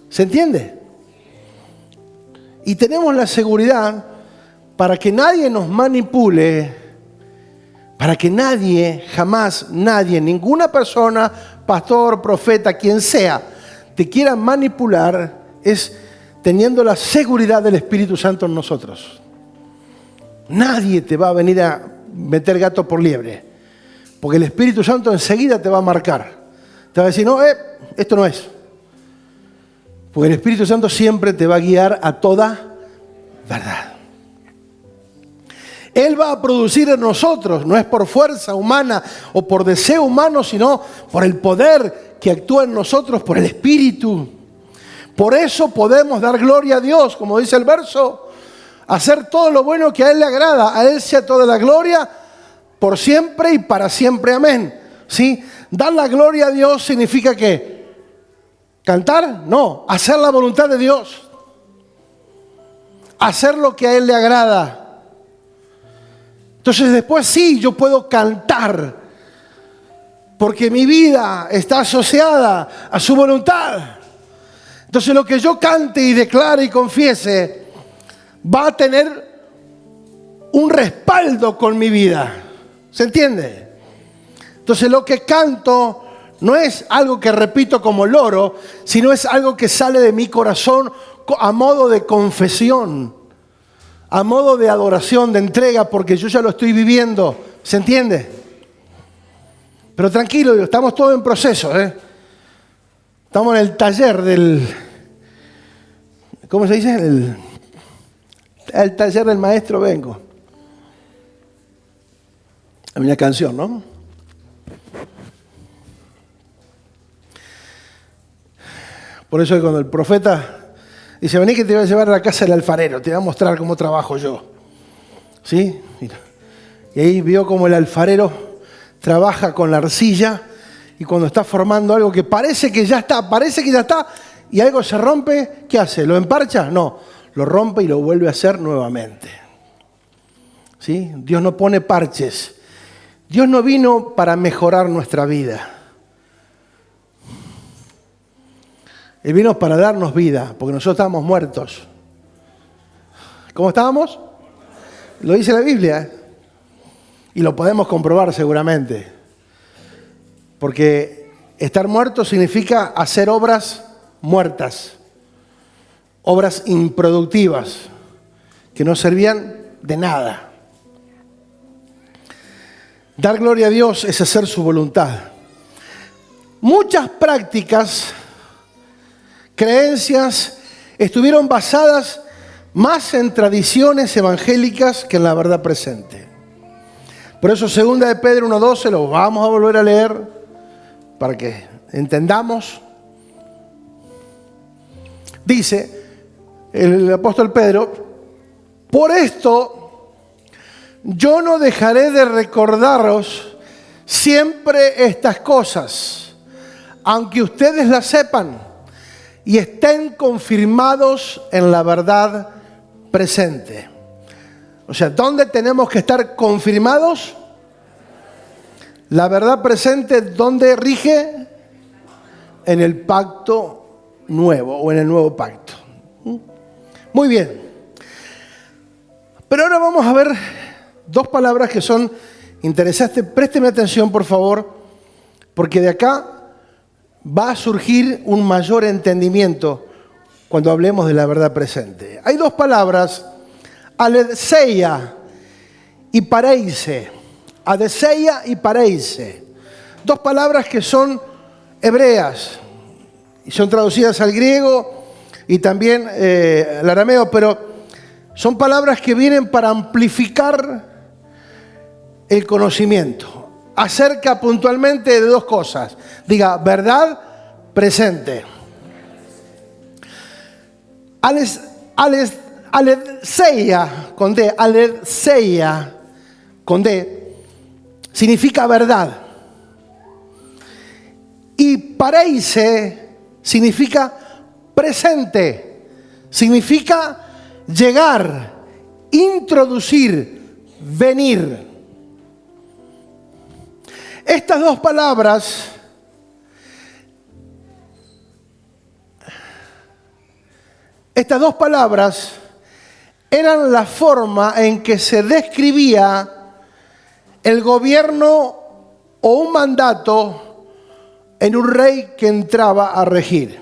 ¿Se entiende? Y tenemos la seguridad para que nadie nos manipule, para que nadie, jamás nadie, ninguna persona, pastor, profeta, quien sea, te quiera manipular, es teniendo la seguridad del Espíritu Santo en nosotros. Nadie te va a venir a meter gato por liebre, porque el Espíritu Santo enseguida te va a marcar. Te va a decir, no, esto no es. Porque el Espíritu Santo siempre te va a guiar a toda verdad. Él va a producir en nosotros, no es por fuerza humana o por deseo humano, sino por el poder que actúa en nosotros, por el Espíritu. Por eso podemos dar gloria a Dios, como dice el verso, hacer todo lo bueno que a Él le agrada. A Él sea toda la gloria por siempre y para siempre. Amén. ¿Sí? Dar la gloria a Dios significa ¿qué? ¿Cantar? No, hacer la voluntad de Dios. Hacer lo que a Él le agrada. Entonces después sí, yo puedo cantar, porque mi vida está asociada a su voluntad. Entonces lo que yo cante y declare y confiese va a tener un respaldo con mi vida. ¿Se entiende? Entonces lo que canto no es algo que repito como loro, sino es algo que sale de mi corazón a modo de confesión, a modo de adoración, de entrega, porque yo ya lo estoy viviendo. ¿Se entiende? Pero tranquilo, estamos todos en proceso, ¿eh? Estamos en el taller del... ¿Cómo se dice? El taller del maestro vengo. Es una canción, ¿no? Por eso es cuando el profeta dice, vení que te voy a llevar a la casa del alfarero, te voy a mostrar cómo trabajo yo. ¿Sí? Mira. Y ahí vio cómo el alfarero trabaja con la arcilla y cuando está formando algo que parece que ya está, y algo se rompe, ¿qué hace? ¿Lo emparcha? No, lo rompe y lo vuelve a hacer nuevamente. ¿Sí? Dios no pone parches. Dios no vino para mejorar nuestra vida. Él vino para darnos vida, porque nosotros estábamos muertos. ¿Cómo estábamos? Lo dice la Biblia. Y lo podemos comprobar seguramente. Porque estar muerto significa hacer obras muertas. Obras improductivas, que no servían de nada. Dar gloria a Dios es hacer su voluntad. Muchas prácticas, creencias, estuvieron basadas más en tradiciones evangélicas que en la verdad presente. Por eso 2 de Pedro 1:12 lo vamos a volver a leer para que entendamos. Dice el apóstol Pedro, por esto yo no dejaré de recordaros siempre estas cosas, aunque ustedes las sepan y estén confirmados en la verdad presente. O sea, ¿dónde tenemos que estar confirmados? La verdad presente, ¿dónde rige? En el pacto nuevo o en el nuevo pacto. Muy bien. Pero ahora vamos a ver dos palabras que son interesantes. Présteme atención, por favor, porque de acá va a surgir un mayor entendimiento cuando hablemos de la verdad presente. Hay dos palabras, aletheia y pareise. Aletheia y pareise. Dos palabras que son hebreas y son traducidas al griego y también al arameo, pero son palabras que vienen para amplificar el conocimiento acerca puntualmente de dos cosas. Diga, verdad presente. Aletheia con D, aletheia con D, significa verdad. Y pareise significa presente, significa llegar, introducir, venir. Estas dos palabras Estas dos palabras eran la forma en que se describía el gobierno o un mandato en un rey que entraba a regir.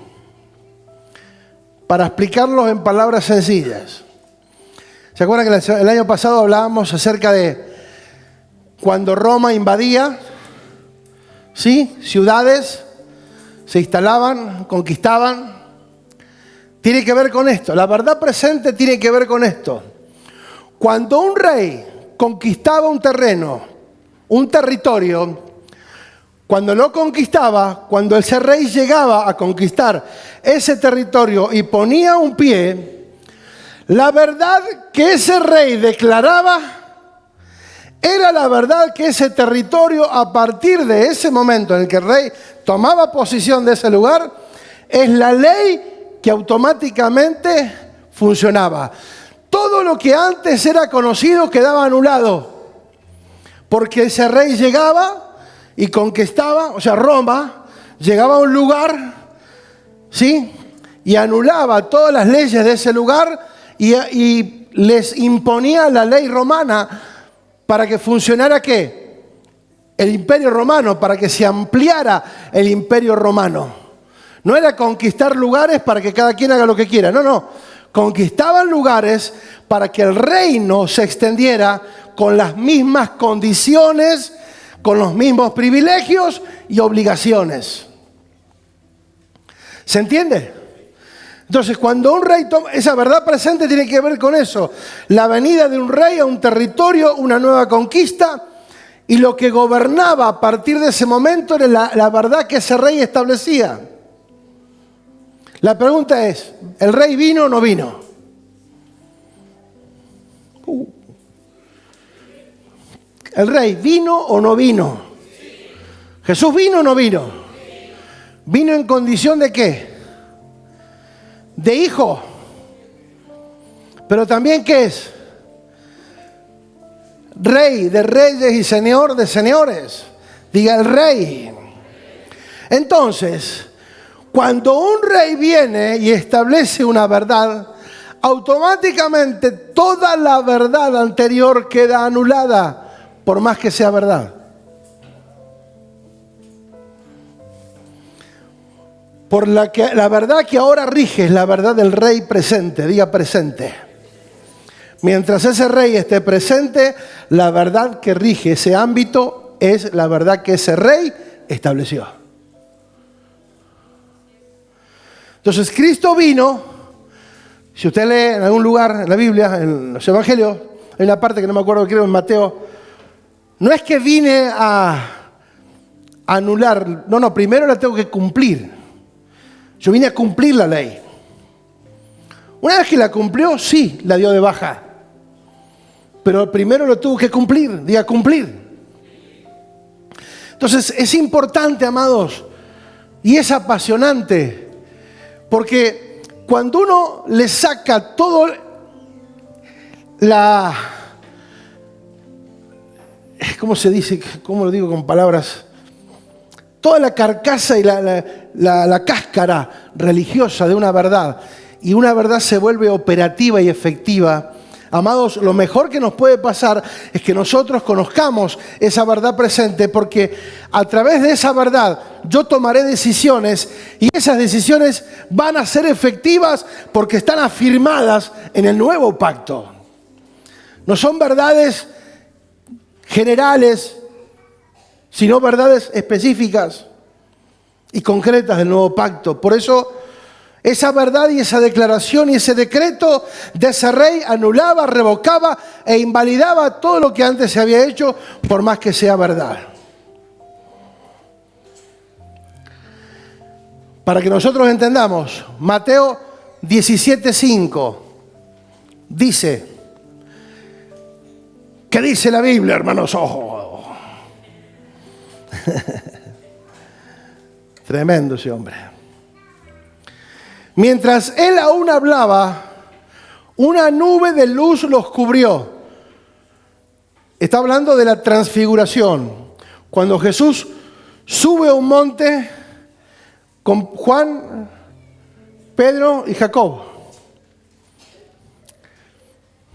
Para explicarlo en palabras sencillas. ¿Se acuerdan que el año pasado hablábamos acerca de cuando Roma invadía, ¿sí?, ciudades, se instalaban, conquistaban? Tiene que ver con esto. La verdad presente tiene que ver con esto. Cuando un rey conquistaba un terreno, un territorio, cuando lo conquistaba, cuando ese rey llegaba a conquistar ese territorio y ponía un pie, la verdad que ese rey declaraba era la verdad que ese territorio, a partir de ese momento en el que el rey tomaba posesión de ese lugar, es la ley que automáticamente funcionaba. Todo lo que antes era conocido quedaba anulado, porque ese rey llegaba y conquistaba, o sea, Roma llegaba a un lugar, ¿sí?, y anulaba todas las leyes de ese lugar y les imponía la ley romana para que funcionara, ¿qué?, el imperio romano, para que se ampliara el imperio romano. No era conquistar lugares para que cada quien haga lo que quiera, no. Conquistaban lugares para que el reino se extendiera con las mismas condiciones, con los mismos privilegios y obligaciones. ¿Se entiende? Entonces, cuando un rey toma, esa verdad presente tiene que ver con eso. La venida de un rey a un territorio, una nueva conquista, y lo que gobernaba a partir de ese momento era la verdad que ese rey establecía. La pregunta es, ¿el rey vino o no vino? ¿El rey vino o no vino? ¿Jesús vino o no vino? ¿Vino en condición de qué? De hijo. Pero también, ¿qué es? Rey de reyes y señor de señores. Diga el rey. Entonces, cuando un rey viene y establece una verdad, automáticamente toda la verdad anterior queda anulada, por más que sea verdad. Por la verdad que ahora rige es la verdad del rey presente, diga presente. Mientras ese rey esté presente, la verdad que rige ese ámbito es la verdad que ese rey estableció. Entonces Cristo vino, si usted lee en algún lugar en la Biblia, en los Evangelios, hay una parte que no me acuerdo, creo en Mateo, no es que vine a anular, no, primero la tengo que cumplir. Yo vine a cumplir la ley. Una vez que la cumplió, sí, la dio de baja. Pero primero lo tuvo que cumplir, diga cumplir. Entonces es importante, amados, y es apasionante, porque cuando uno le saca todo ¿cómo se dice? ¿Cómo lo digo con palabras? Toda la carcasa y la cáscara religiosa de una verdad, y una verdad se vuelve operativa y efectiva. Amados, lo mejor que nos puede pasar es que nosotros conozcamos esa verdad presente, porque a través de esa verdad yo tomaré decisiones y esas decisiones van a ser efectivas porque están afirmadas en el nuevo pacto. No son verdades generales, sino verdades específicas y concretas del nuevo pacto. Por eso esa verdad y esa declaración y ese decreto de ese rey anulaba, revocaba e invalidaba todo lo que antes se había hecho, por más que sea verdad. Para que nosotros entendamos, Mateo 17:5 dice, ¿qué dice la Biblia, hermanos? ¡Oh! Tremendo ese hombre. Mientras él aún hablaba, una nube de luz los cubrió. Está hablando de la transfiguración. Cuando Jesús sube a un monte con Juan, Pedro y Jacob.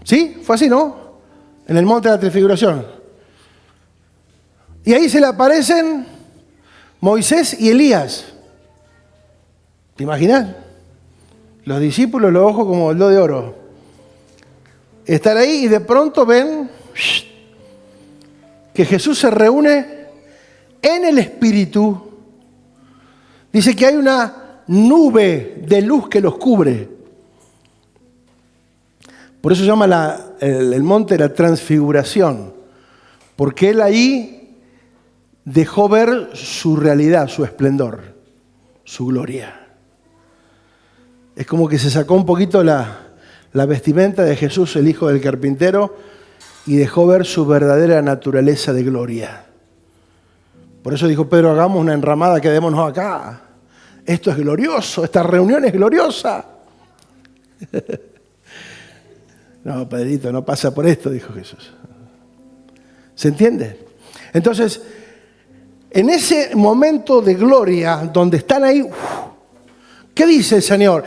¿Sí? Fue así, ¿no? En el monte de la transfiguración. Y ahí se le aparecen Moisés y Elías. ¿Te imaginas? Los discípulos, los ojos como el do de oro. Estar ahí y de pronto ven que Jesús se reúne en el Espíritu. Dice que hay una nube de luz que los cubre. Por eso se llama el monte de la transfiguración. Porque él ahí dejó ver su realidad, su esplendor, su gloria. Es como que se sacó un poquito la vestimenta de Jesús, el hijo del carpintero, y dejó ver su verdadera naturaleza de gloria. Por eso dijo Pedro, hagamos una enramada, quedémonos acá. Esto es glorioso, esta reunión es gloriosa. No, Pedrito, no pasa por esto, dijo Jesús. ¿Se entiende? Entonces, en ese momento de gloria, donde están ahí, ¿qué dice el Señor?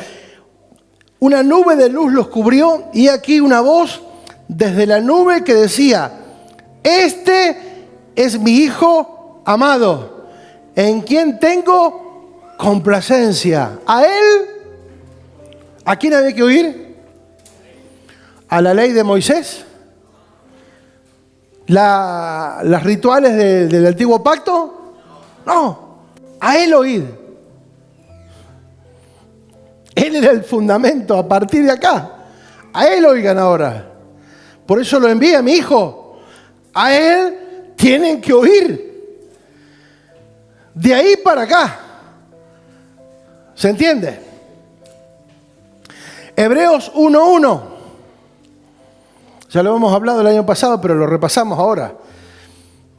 Una nube de luz los cubrió y aquí una voz desde la nube que decía, este es mi Hijo amado, en quien tengo complacencia. ¿A él? ¿A quién había que oír? ¿A la ley de Moisés? ¿Las rituales del antiguo pacto? No, a él oír. Él era el fundamento a partir de acá. A él oigan ahora. Por eso lo envía mi hijo. A él tienen que oír. De ahí para acá. ¿Se entiende? Hebreos 1:1. Ya lo hemos hablado el año pasado, pero lo repasamos ahora.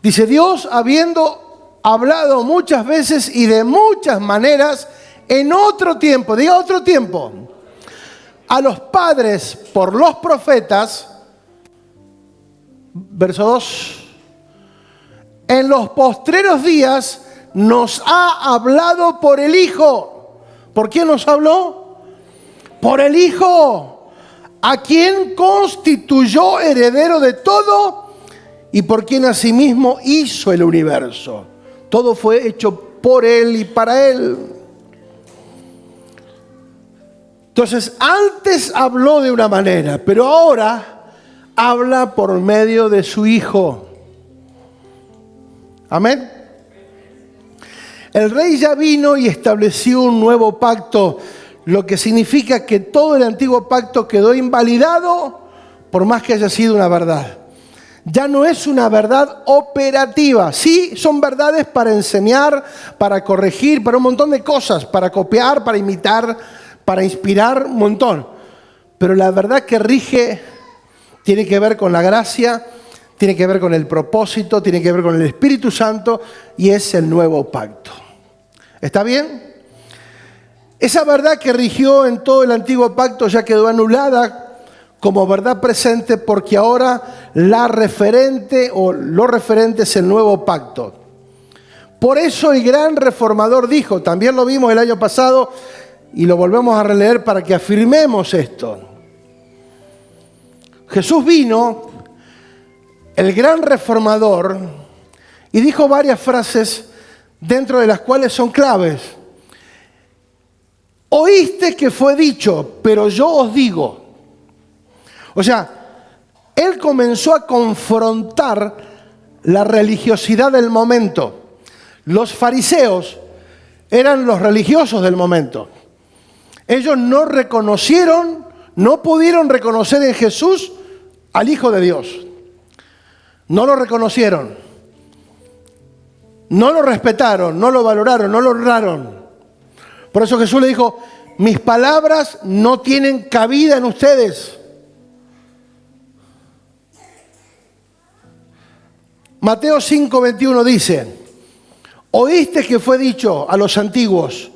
Dice, Dios, habiendo hablado muchas veces y de muchas maneras, en otro tiempo, diga otro tiempo, a los padres por los profetas, verso 2, en los postreros días nos ha hablado por el Hijo. ¿Por quién nos habló? Por el Hijo, a quien constituyó heredero de todo y por quien asimismo hizo el universo. Todo fue hecho por Él y para Él. Entonces, antes habló de una manera, pero ahora habla por medio de su Hijo. Amén. El Rey ya vino y estableció un nuevo pacto, lo que significa que todo el antiguo pacto quedó invalidado por más que haya sido una verdad. Ya no es una verdad operativa. Sí, son verdades para enseñar, para corregir, para un montón de cosas, para copiar, para imitar, para inspirar un montón. Pero la verdad que rige tiene que ver con la gracia, tiene que ver con el propósito, tiene que ver con el Espíritu Santo y es el nuevo pacto. ¿Está bien? Esa verdad que rigió en todo el antiguo pacto ya quedó anulada como verdad presente porque ahora la referente o lo referente es el nuevo pacto. Por eso el gran reformador dijo, también lo vimos el año pasado, y lo volvemos a releer para que afirmemos esto. Jesús vino, el gran reformador, y dijo varias frases dentro de las cuales son claves. Oíste que fue dicho, pero yo os digo. O sea, él comenzó a confrontar la religiosidad del momento. Los fariseos eran los religiosos del momento. Ellos no reconocieron, no pudieron reconocer en Jesús al Hijo de Dios. No lo reconocieron. No lo respetaron, no lo valoraron, no lo honraron. Por eso Jesús le dijo, mis palabras no tienen cabida en ustedes. Mateo 5:21 dice, oíste que fue dicho a los antiguos,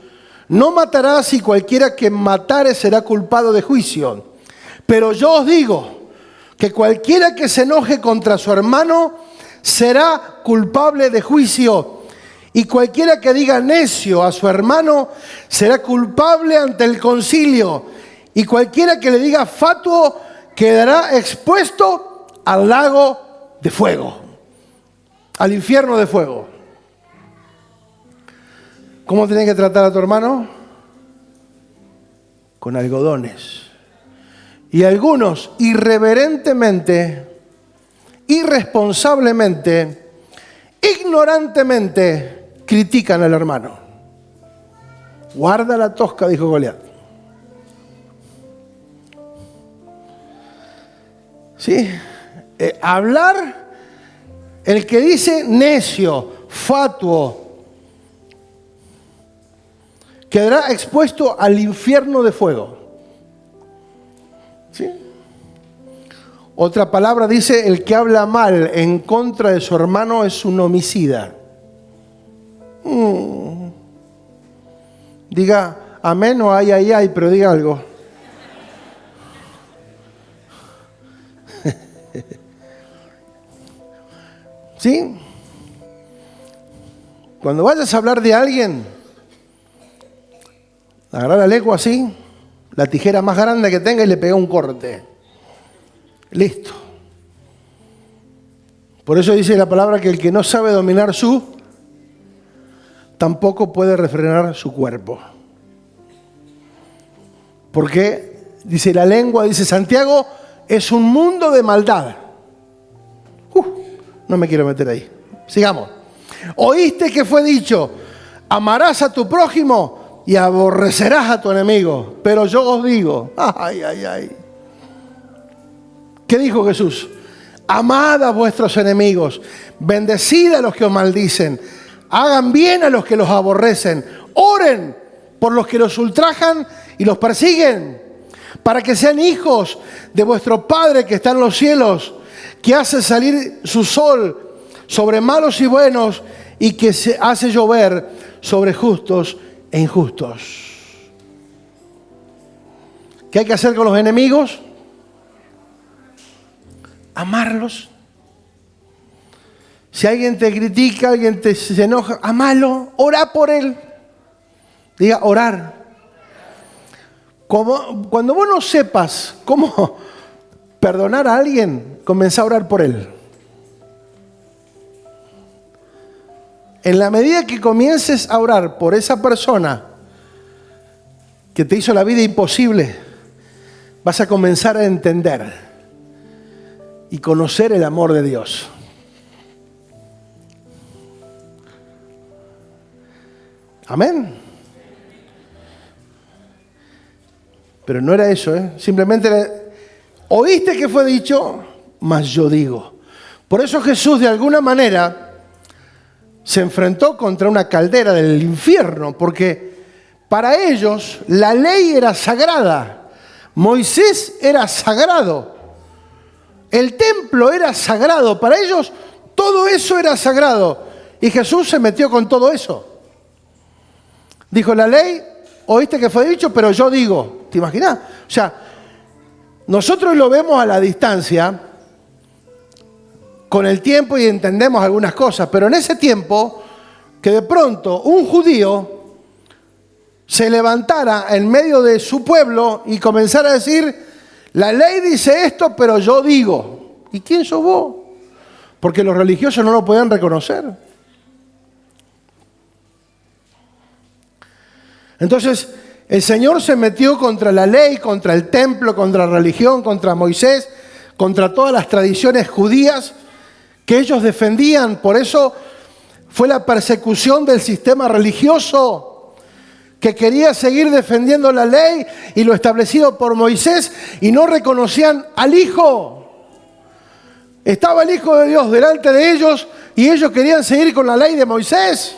no matarás y cualquiera que matare será culpado de juicio. Pero yo os digo que cualquiera que se enoje contra su hermano será culpable de juicio. Y cualquiera que diga necio a su hermano será culpable ante el concilio. Y cualquiera que le diga fatuo quedará expuesto al lago de fuego, al infierno de fuego. ¿Cómo tienes que tratar a tu hermano? Con algodones. Y algunos irreverentemente, irresponsablemente, ignorantemente critican al hermano. Guarda la tosca, dijo Goliat. ¿Sí? Hablar, el que dice necio, fatuo, quedará expuesto al infierno de fuego. ¿Sí? Otra palabra dice, el que habla mal en contra de su hermano es un homicida. Diga amén o ay, ay, ay, pero diga algo. ¿Sí? Cuando vayas a hablar de alguien, agarra la lengua así, la tijera más grande que tenga y le pega un corte. Listo. Por eso dice la palabra que el que no sabe dominar tampoco puede refrenar su cuerpo. Porque, dice la lengua, dice Santiago, es un mundo de maldad. No me quiero meter ahí. Sigamos. Oíste que fue dicho, amarás a tu prójimo y aborrecerás a tu enemigo. Pero yo os digo, ay, ay, ay. ¿Qué dijo Jesús? Amad a vuestros enemigos, bendecid a los que os maldicen, hagan bien a los que los aborrecen, oren por los que los ultrajan y los persiguen, para que sean hijos de vuestro Padre que está en los cielos, que hace salir su sol sobre malos y buenos y que se hace llover sobre justos e injustos. ¿Qué hay que hacer con los enemigos? Amarlos. Si alguien te critica, alguien se enoja, amalo, orá por él. Diga, orar. Cuando vos no sepas cómo perdonar a alguien, comenzá a orar por él. En la medida que comiences a orar por esa persona que te hizo la vida imposible, vas a comenzar a entender y conocer el amor de Dios. Amén. Pero no era eso, simplemente oíste que fue dicho, mas yo digo. Por eso Jesús de alguna manera se enfrentó contra una caldera del infierno, porque para ellos la ley era sagrada, Moisés era sagrado, el templo era sagrado, para ellos todo eso era sagrado, y Jesús se metió con todo eso. Dijo, la ley, oíste que fue dicho, pero yo digo. ¿Te imaginas? O sea, nosotros lo vemos a la distancia, con el tiempo, y entendemos algunas cosas, pero en ese tiempo, que de pronto un judío se levantara en medio de su pueblo y comenzara a decir, la ley dice esto, pero yo digo. ¿Y quién sos vos? Porque los religiosos no lo podían reconocer. Entonces, el Señor se metió contra la ley, contra el templo, contra la religión, contra Moisés, contra todas las tradiciones judías que ellos defendían. Por eso fue la persecución del sistema religioso que quería seguir defendiendo la ley y lo establecido por Moisés, y no reconocían al Hijo. Estaba el Hijo de Dios delante de ellos y ellos querían seguir con la ley de Moisés.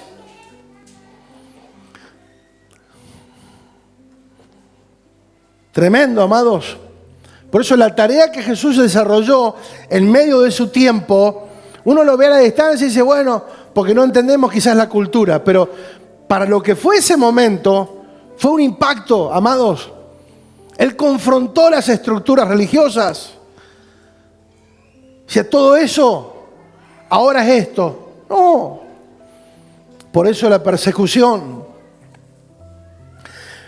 Tremendo, amados. Por eso la tarea que Jesús desarrolló en medio de su tiempo, uno lo ve a la distancia y dice, bueno, porque no entendemos quizás la cultura, pero para lo que fue ese momento, fue un impacto, amados. Él confrontó las estructuras religiosas. Si todo eso, ahora es esto. No. Por eso la persecución.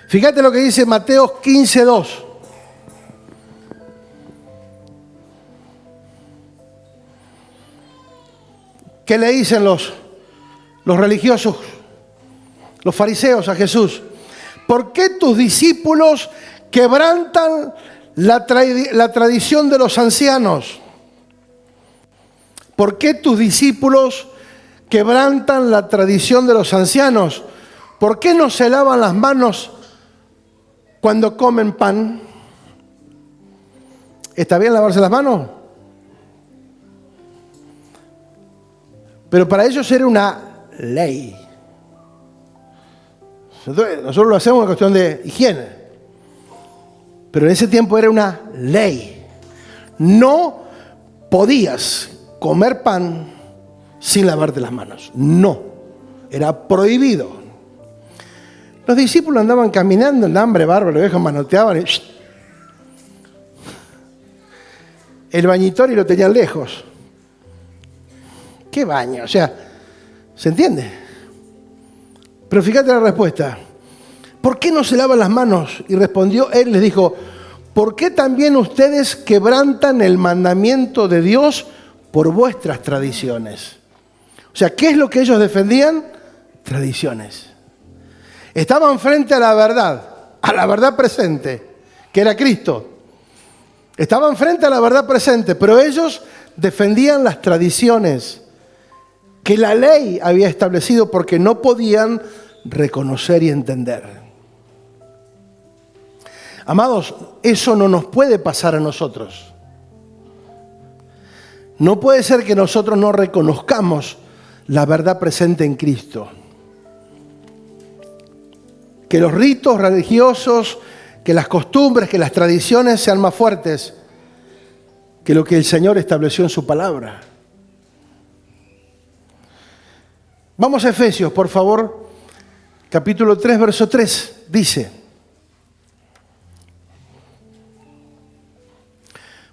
Fíjate lo que dice Mateo 15:2. ¿qué le dicen los religiosos, los fariseos a Jesús? ¿Por qué tus discípulos quebrantan la tradición de los ancianos? ¿Por qué tus discípulos quebrantan la tradición de los ancianos? ¿Por qué no se lavan las manos cuando comen pan? ¿Está bien lavarse las manos? Pero para ellos era una ley. Nosotros lo hacemos en cuestión de higiene. Pero en ese tiempo era una ley. No podías comer pan sin lavarte las manos. No. Era prohibido. Los discípulos andaban caminando en hambre bárbaro, los viejos manoteaban y el bañitorio lo tenían lejos. ¿Qué baño? O sea, ¿se entiende? Pero fíjate la respuesta. ¿Por qué no se lavan las manos? Y respondió él, les dijo, ¿por qué también ustedes quebrantan el mandamiento de Dios por vuestras tradiciones? O sea, ¿qué es lo que ellos defendían? Tradiciones. Estaban frente a la verdad presente, que era Cristo. Estaban frente a la verdad presente, pero ellos defendían las tradiciones que la ley había establecido porque no podían reconocer y entender. Amados, eso no nos puede pasar a nosotros. No puede ser que nosotros no reconozcamos la verdad presente en Cristo. Que los ritos religiosos, que las costumbres, que las tradiciones sean más fuertes que lo que el Señor estableció en su palabra. Vamos a Efesios, por favor, capítulo 3, verso 3, dice.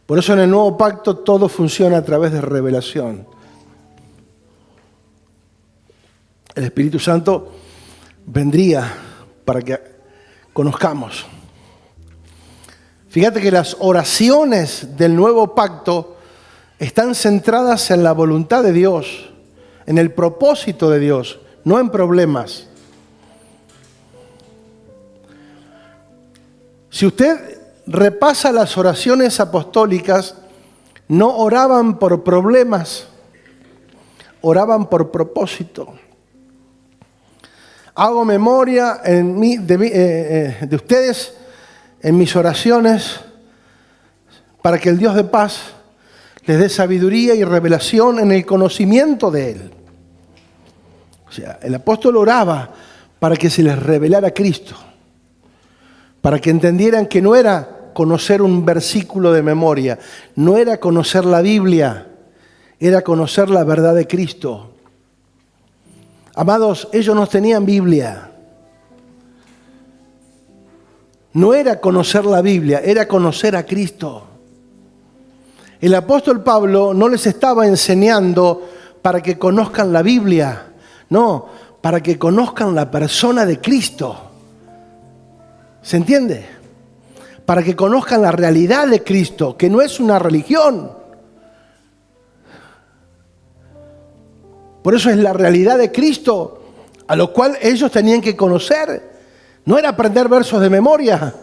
Por eso en el nuevo pacto todo funciona a través de revelación. El Espíritu Santo vendría para que conozcamos. Fíjate que las oraciones del nuevo pacto están centradas en la voluntad de Dios, en el propósito de Dios, no en problemas. Si usted repasa las oraciones apostólicas, no oraban por problemas, oraban por propósito. Hago memoria de ustedes en mis oraciones para que el Dios de paz les dé sabiduría y revelación en el conocimiento de Él. O sea, el apóstol oraba para que se les revelara Cristo, para que entendieran que no era conocer un versículo de memoria, no era conocer la Biblia, era conocer la verdad de Cristo. Amados, ellos no tenían Biblia. No era conocer la Biblia, era conocer a Cristo. El apóstol Pablo no les estaba enseñando para que conozcan la Biblia, no, para que conozcan la persona de Cristo. ¿Se entiende? Para que conozcan la realidad de Cristo, que no es una religión. Por eso es la realidad de Cristo, a lo cual ellos tenían que conocer. No era aprender versos de memoria.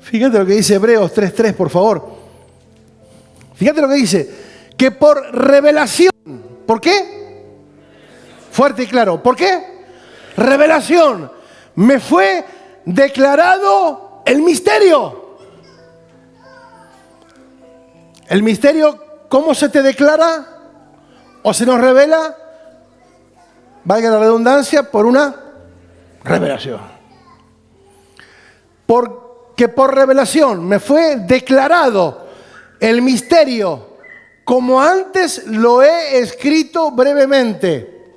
Fíjate lo que dice Hebreos 3:3, por favor. Fíjate lo que dice, que por revelación. ¿Por qué? Fuerte y claro. ¿Por qué? Revelación. Me fue declarado el misterio. El misterio, ¿cómo se te declara? ¿O se nos revela? Valga la redundancia, por una revelación. Porque por revelación me fue declarado el misterio, como antes lo he escrito brevemente.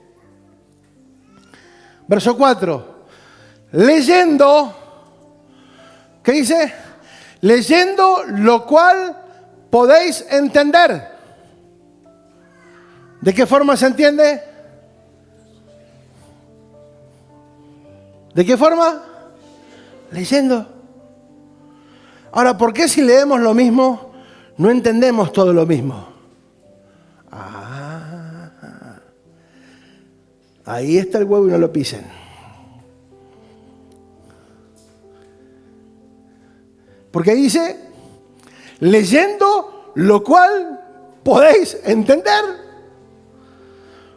Verso 4. Leyendo, ¿qué dice? Leyendo lo cual podéis entender. ¿De qué forma se entiende? ¿De qué forma? Leyendo. Ahora, ¿por qué si leemos lo mismo no entendemos todo lo mismo? Ahí está el huevo y no lo pisen. Porque ahí dice, leyendo lo cual podéis entender.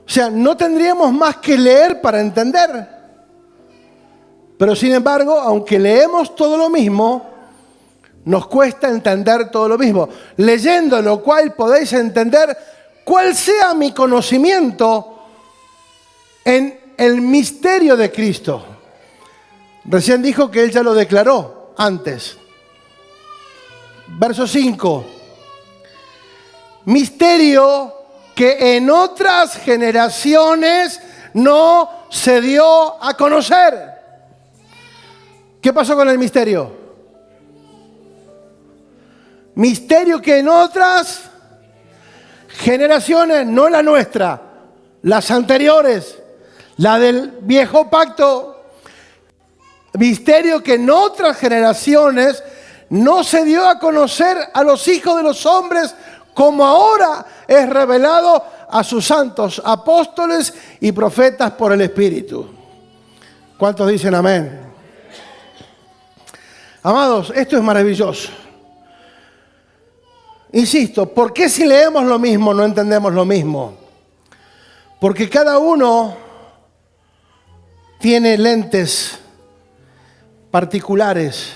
O sea, no tendríamos más que leer para entender. Pero sin embargo, aunque leemos todo lo mismo, nos cuesta entender todo lo mismo. Leyendo lo cual podéis entender cuál sea mi conocimiento en el misterio de Cristo. Recién dijo que Él ya lo declaró antes. Verso 5. Misterio que en otras generaciones no se dio a conocer. ¿Qué pasó con el misterio? Misterio que en otras generaciones, no la nuestra, las anteriores, la del viejo pacto. Misterio que en otras generaciones no se dio a conocer a los hijos de los hombres, como ahora es revelado a sus santos apóstoles y profetas por el Espíritu. ¿Cuántos dicen amén? Amados, esto es maravilloso. Insisto, ¿por qué si leemos lo mismo no entendemos lo mismo? Porque cada uno tiene lentes particulares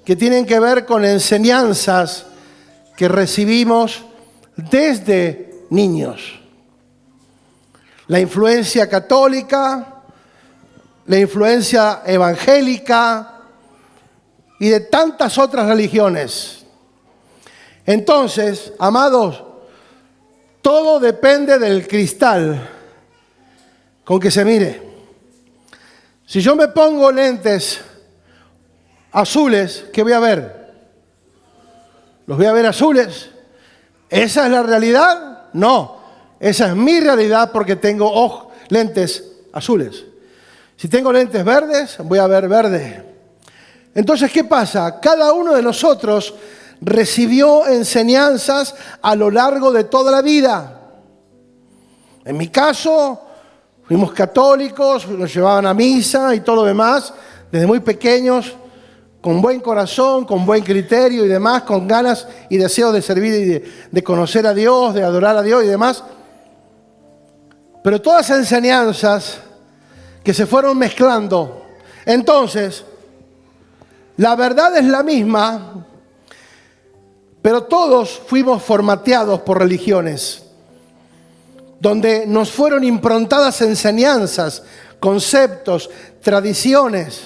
que tienen que ver con enseñanzas que recibimos desde niños. La influencia católica, la influencia evangélica y de tantas otras religiones. Entonces, amados, todo depende del cristal con que se mire. Si yo me pongo lentes azules, ¿qué voy a ver? ¿Los voy a ver azules? ¿Esa es la realidad? No, esa es mi realidad porque tengo lentes azules. Si tengo lentes verdes, voy a ver verde. Entonces, ¿qué pasa? Cada uno de nosotros recibió enseñanzas a lo largo de toda la vida. En mi caso, fuimos católicos, nos llevaban a misa y todo lo demás, desde muy pequeños, con buen corazón, con buen criterio y demás, con ganas y deseo de servir y de conocer a Dios, de adorar a Dios y demás. Pero todas esas enseñanzas que se fueron mezclando, entonces, la verdad es la misma, pero todos fuimos formateados por religiones, donde nos fueron improntadas enseñanzas, conceptos, tradiciones,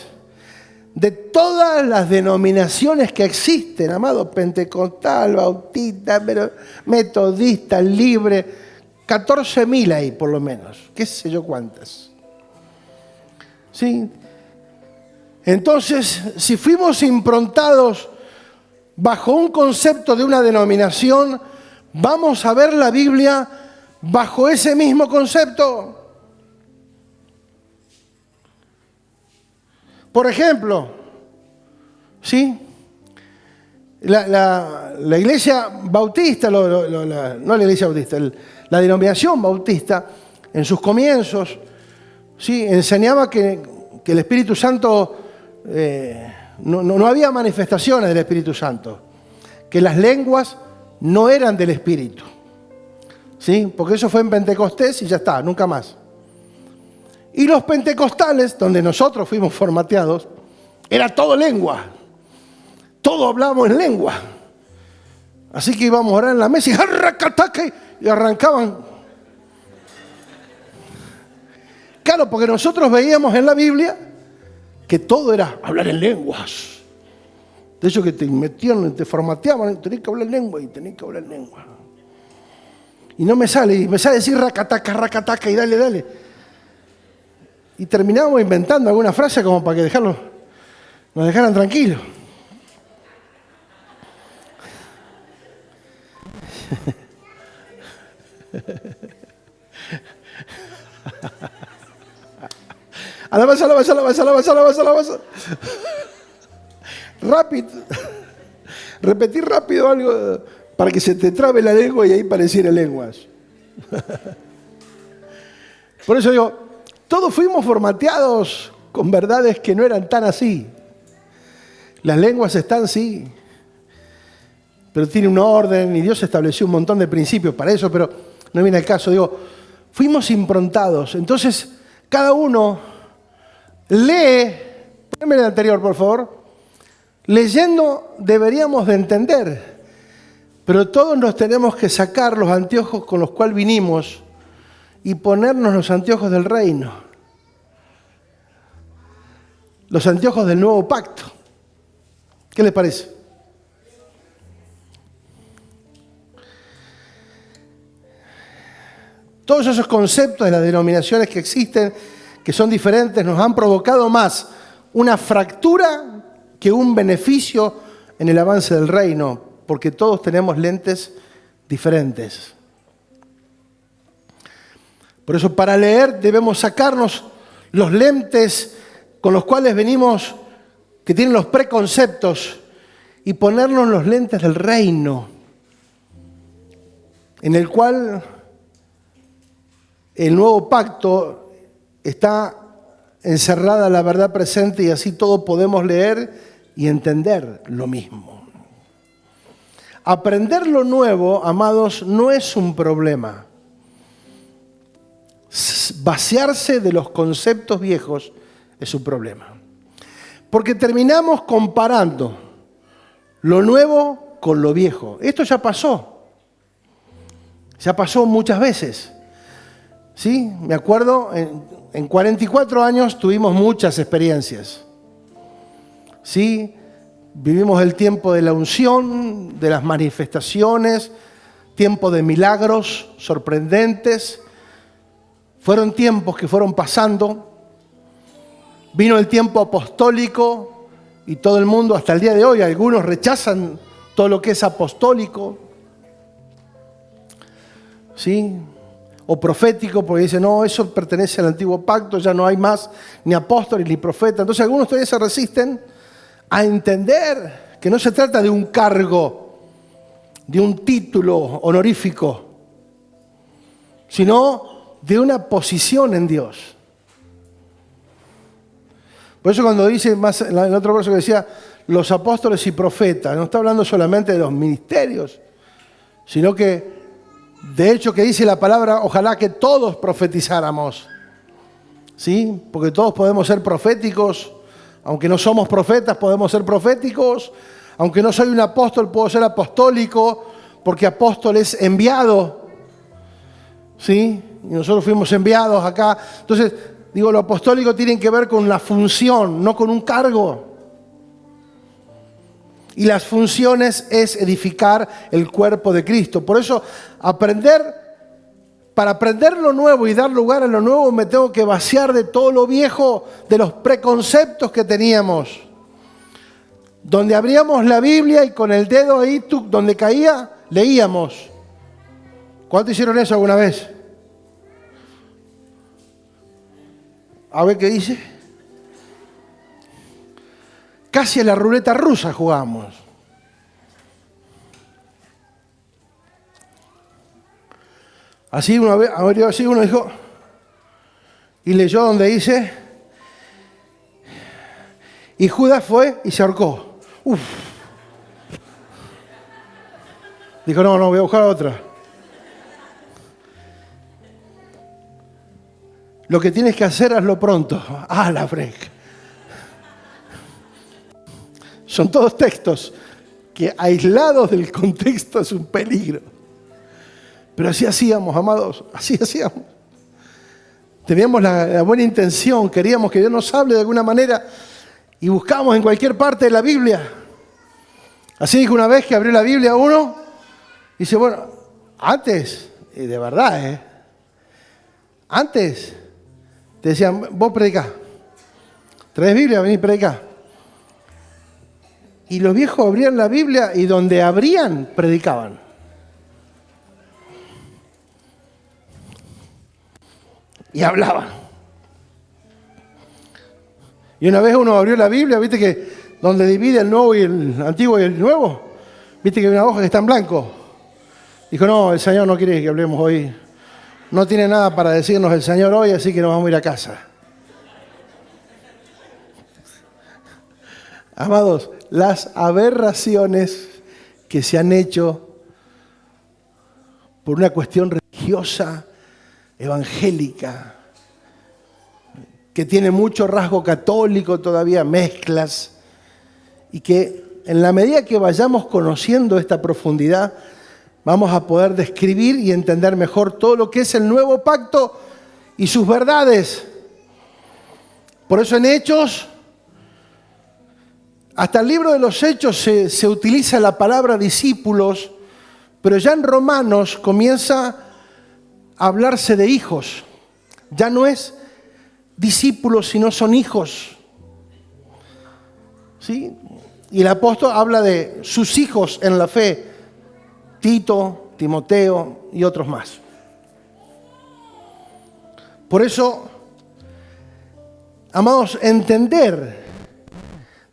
de todas las denominaciones que existen, amado, pentecostal, bautista, metodista, libre, 14.000 ahí por lo menos, qué sé yo cuántas. ¿Sí? Entonces, si fuimos improntados bajo un concepto de una denominación, vamos a ver la Biblia bajo ese mismo concepto. Por ejemplo, ¿sí? La iglesia bautista, no la iglesia bautista, la denominación bautista, en sus comienzos, ¿sí? Enseñaba que el Espíritu Santo, no había manifestaciones del Espíritu Santo, que las lenguas no eran del Espíritu, ¿sí? Porque eso fue en Pentecostés y ya está, nunca más. Y los pentecostales, donde nosotros fuimos formateados, era todo lengua. Todo hablábamos en lengua. Así que íbamos a orar en la mesa y arrancaban. Claro, porque nosotros veíamos en la Biblia que todo era hablar en lenguas. De hecho que te metían, te formateaban, tenés que hablar en lengua y tenés que hablar en lengua. Y no me sale decir racataca, y dale. Y terminábamos inventando alguna frase como para que nos dejaran tranquilos. Alabanza. Rápido. Repetir rápido algo para que se te trabe la lengua y ahí pareciera lenguas. Por eso digo, todos fuimos formateados con verdades que no eran tan así. Las lenguas están, sí, pero tiene un orden y Dios estableció un montón de principios para eso, pero no viene al caso. Digo, fuimos improntados. Entonces, cada uno lee, ponme el anterior, por favor. Leyendo deberíamos de entender, pero todos nos tenemos que sacar los anteojos con los cuales vinimos y ponernos los anteojos del reino. Los anteojos del nuevo pacto. ¿Qué les parece? Todos esos conceptos de las denominaciones que existen, que son diferentes, nos han provocado más una fractura que un beneficio en el avance del reino, porque todos tenemos lentes diferentes. Por eso, para leer debemos sacarnos los lentes con los cuales venimos, que tienen los preconceptos, y ponernos los lentes del reino, en el cual el nuevo pacto está encerrada la verdad presente y así todos podemos leer y entender lo mismo. Aprender lo nuevo, amados, no es un problema. Vaciarse de los conceptos viejos es un problema. Porque terminamos comparando lo nuevo con lo viejo. Esto ya pasó. Ya pasó muchas veces. ¿Sí? Me acuerdo, en 44 años tuvimos muchas experiencias. ¿Sí? Vivimos el tiempo de la unción, de las manifestaciones, tiempo de milagros sorprendentes. Fueron tiempos que fueron pasando. Vino el tiempo apostólico y todo el mundo, hasta el día de hoy, algunos rechazan todo lo que es apostólico. ¿Sí? O profético, porque dicen, no, eso pertenece al antiguo pacto, ya no hay más ni apóstoles ni profetas. Entonces algunos todavía se resisten a entender que no se trata de un cargo, de un título honorífico, sino de una posición en Dios. Por eso cuando dice más en el otro verso que decía los apóstoles y profetas, no está hablando solamente de los ministerios, sino que de hecho que dice la palabra, ojalá que todos profetizáramos. ¿Sí? Porque todos podemos ser proféticos, aunque no somos profetas podemos ser proféticos, aunque no soy un apóstol puedo ser apostólico, porque apóstol es enviado. ¿Sí? Y nosotros fuimos enviados acá. Entonces, digo, lo apostólico tiene que ver con la función, no con un cargo. Y las funciones es edificar el cuerpo de Cristo. Por eso, para aprender lo nuevo y dar lugar a lo nuevo, me tengo que vaciar de todo lo viejo, de los preconceptos que teníamos. Donde abríamos la Biblia y con el dedo ahí, donde caía, leíamos. ¿Cuántos hicieron eso alguna vez? A ver qué dice. Casi a la ruleta rusa jugábamos. Así uno dijo, y leyó donde dice, y Judas fue y se ahorcó. Uf. Dijo, no, voy a buscar otra. Lo que tienes que hacer, hazlo pronto. Ah, la fresca. Son todos textos que aislados del contexto es un peligro. Pero así hacíamos, amados, así hacíamos. Teníamos la buena intención, queríamos que Dios nos hable de alguna manera y buscábamos en cualquier parte de la Biblia. Así dijo una vez que abrió la Biblia uno y dice, bueno, antes, y de verdad, antes te decían, vos predicá, traes Biblia, vení predicá. Y los viejos abrían la Biblia y donde abrían, predicaban. Y hablaban. Y una vez uno abrió la Biblia, viste que donde divide el nuevo y el antiguo y el nuevo, viste que hay una hoja que está en blanco. Dijo, no, el Señor no quiere que hablemos hoy. no tiene nada para decirnos el Señor hoy, así que nos vamos a ir a casa. Amados, las aberraciones que se han hecho por una cuestión religiosa, evangélica, que tiene mucho rasgo católico todavía, mezclas, y que en la medida que vayamos conociendo esta profundidad, vamos a poder describir y entender mejor todo lo que es el nuevo pacto y sus verdades. Por eso en Hechos, hasta el libro de los Hechos se utiliza la palabra discípulos, pero ya en Romanos comienza a hablarse de hijos. Ya no es discípulos, sino son hijos. ¿Sí? Y el apóstol habla de sus hijos en la fe, Tito, Timoteo y otros más. Por eso, amados, entender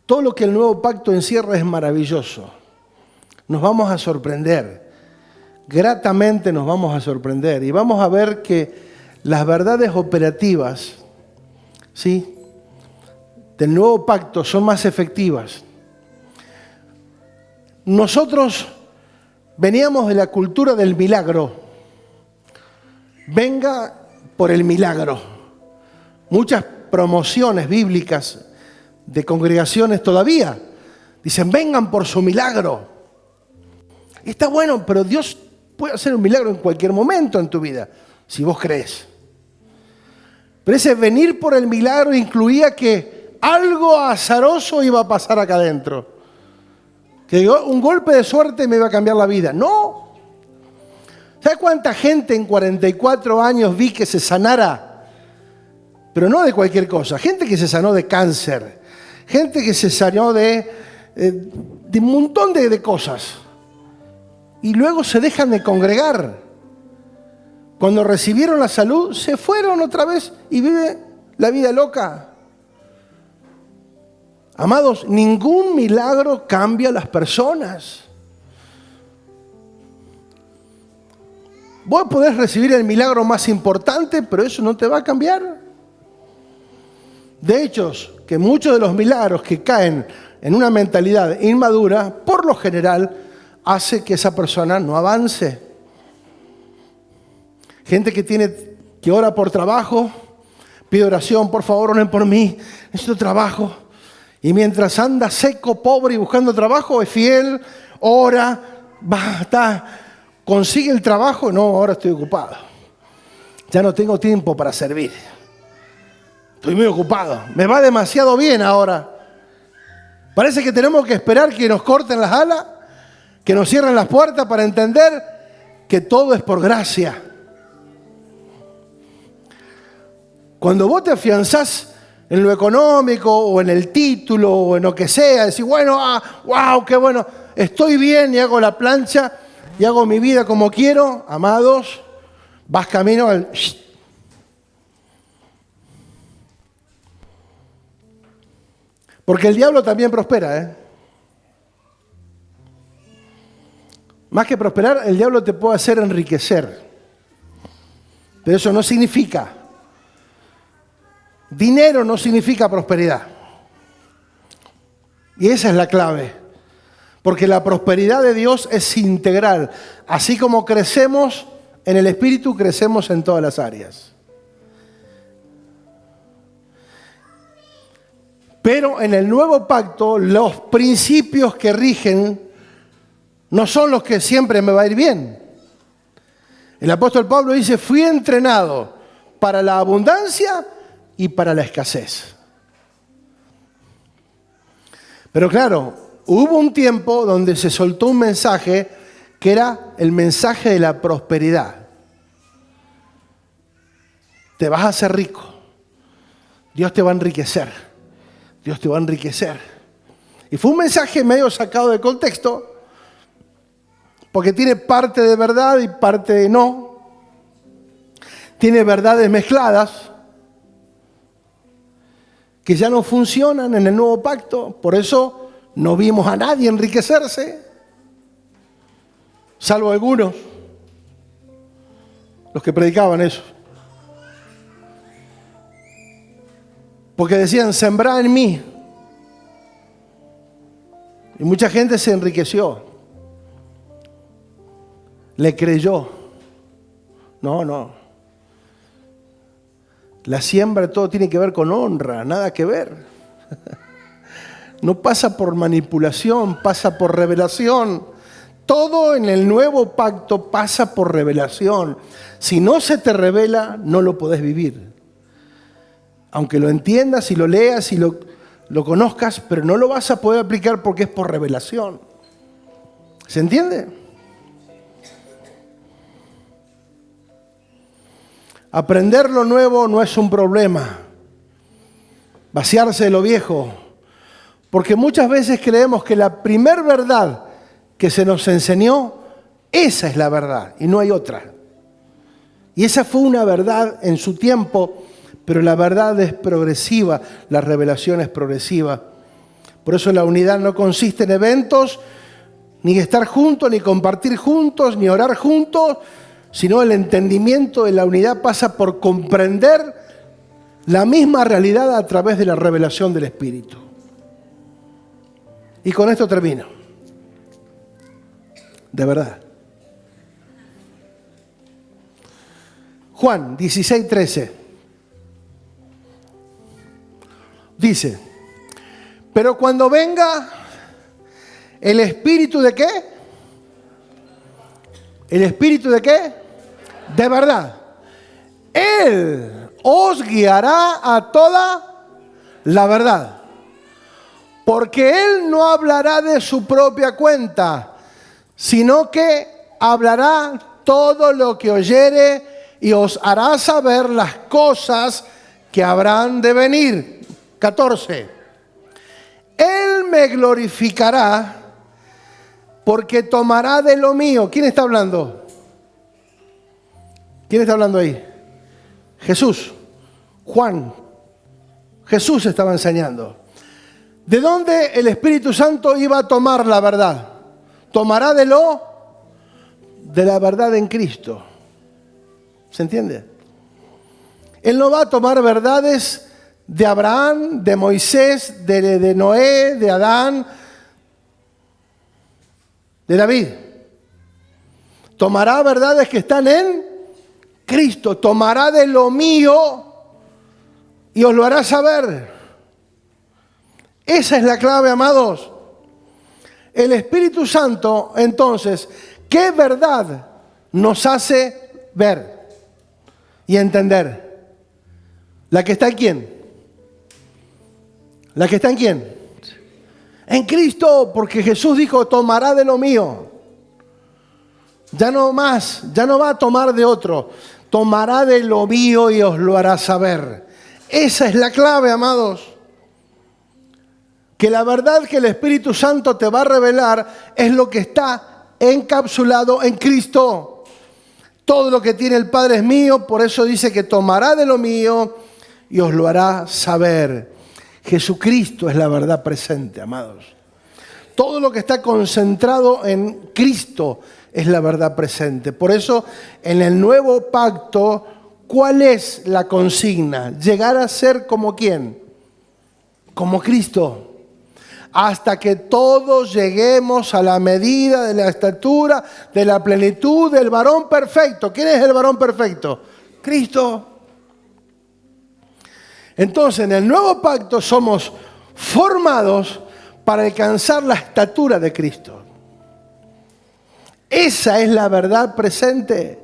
todo lo que el nuevo pacto encierra es maravilloso. Nos vamos a sorprender, gratamente nos vamos a sorprender y vamos a ver que las verdades operativas, ¿sí?, del nuevo pacto son más efectivas. Nosotros veníamos de la cultura del milagro. Venga por el milagro. Muchas promociones bíblicas de congregaciones todavía dicen, vengan por su milagro. Está bueno, pero Dios puede hacer un milagro en cualquier momento en tu vida, si vos crees. Pero ese venir por el milagro incluía que algo azaroso iba a pasar acá adentro. Que un golpe de suerte me iba a cambiar la vida. No. ¿Sabes cuánta gente en 44 años vi que se sanara? Pero no de cualquier cosa. Gente que se sanó de cáncer. Gente que se sanó de un montón de cosas. Y luego se dejan de congregar. Cuando recibieron la salud, se fueron otra vez y viven la vida loca. Amados, ningún milagro cambia a las personas. Vos podés recibir el milagro más importante, pero eso no te va a cambiar. De hecho, que muchos de los milagros que caen en una mentalidad inmadura, por lo general, hace que esa persona no avance. Gente que ora por trabajo, pide oración, por favor, oren por mí, necesito trabajo. Y mientras anda seco, pobre y buscando trabajo, es fiel, ora, consigue el trabajo. No, ahora estoy ocupado. Ya no tengo tiempo para servir. Estoy muy ocupado. Me va demasiado bien ahora. Parece que tenemos que esperar que nos corten las alas, que nos cierren las puertas para entender que todo es por gracia. Cuando vos te afianzás en lo económico o en el título o en lo que sea, decir, bueno, wow, qué bueno, estoy bien y hago la plancha y hago mi vida como quiero, amados, vas camino al... Porque el diablo también prospera, ¿eh? Más que prosperar, el diablo te puede hacer enriquecer. Pero eso no significa... Dinero no significa prosperidad. Y esa es la clave. Porque la prosperidad de Dios es integral. Así como crecemos en el Espíritu, crecemos en todas las áreas. Pero en el nuevo pacto, los principios que rigen no son los que siempre me va a ir bien. El apóstol Pablo dice, fui entrenado para la abundancia y para la escasez. Pero claro, hubo un tiempo donde se soltó un mensaje que era el mensaje de la prosperidad. Te vas a hacer rico. Dios te va a enriquecer. Dios te va a enriquecer. Y fue un mensaje medio sacado de contexto, porque tiene parte de verdad y parte de no. Tiene verdades mezcladas que ya no funcionan en el nuevo pacto. Por eso no vimos a nadie enriquecerse, salvo algunos. los que predicaban eso. Porque decían, sembrá en mí. Y mucha gente se enriqueció. Le creyó. No. La siembra todo tiene que ver con honra, nada que ver. No pasa por manipulación, pasa por revelación. Todo en el nuevo pacto pasa por revelación. Si no se te revela, no lo podés vivir. Aunque lo entiendas y lo leas y lo conozcas, pero no lo vas a poder aplicar porque es por revelación. ¿Se entiende? Aprender lo nuevo no es un problema. Vaciarse de lo viejo. Porque muchas veces creemos que la primer verdad que se nos enseñó, esa es la verdad y no hay otra. Y esa fue una verdad en su tiempo, pero la verdad es progresiva, la revelación es progresiva. Por eso la unidad no consiste en eventos, ni estar juntos, ni compartir juntos, ni orar juntos, sino el entendimiento de la unidad pasa por comprender la misma realidad a través de la revelación del Espíritu. Y con esto termino. De verdad. Juan 16:13 dice, pero cuando venga el Espíritu ¿de qué? ¿El Espíritu de qué? De verdad. Él os guiará a toda la verdad. Porque Él no hablará de su propia cuenta, sino que hablará todo lo que oyere y os hará saber las cosas que habrán de venir. 14. Él me glorificará porque tomará de lo mío. ¿Quién está hablando? ¿Quién está hablando ahí? Jesús. Juan. Jesús estaba enseñando. ¿De dónde el Espíritu Santo iba a tomar la verdad? Tomará de la verdad en Cristo. ¿Se entiende? Él no va a tomar verdades de Abraham, de Moisés, de Noé, de Adán, de David. Tomará verdades que están en Cristo. Tomará de lo mío y os lo hará saber. Esa es la clave, amados. El Espíritu Santo, entonces, ¿qué verdad nos hace ver y entender? ¿La que está en quién? ¿La que está en quién? En Cristo, porque Jesús dijo, tomará de lo mío. Ya no más, ya no va a tomar de otro. Tomará de lo mío y os lo hará saber. Esa es la clave, amados. Que la verdad que el Espíritu Santo te va a revelar es lo que está encapsulado en Cristo. Todo lo que tiene el Padre es mío, por eso dice que tomará de lo mío y os lo hará saber. Jesucristo es la verdad presente, amados. Todo lo que está concentrado en Cristo es la verdad presente. Por eso, en el nuevo pacto, ¿cuál es la consigna? Llegar a ser como ¿quién? Como Cristo. Hasta que todos lleguemos a la medida de la estatura, de la plenitud del varón perfecto. ¿Quién es el varón perfecto? Cristo. Entonces, en el nuevo pacto somos formados para alcanzar la estatura de Cristo. Esa es la verdad presente.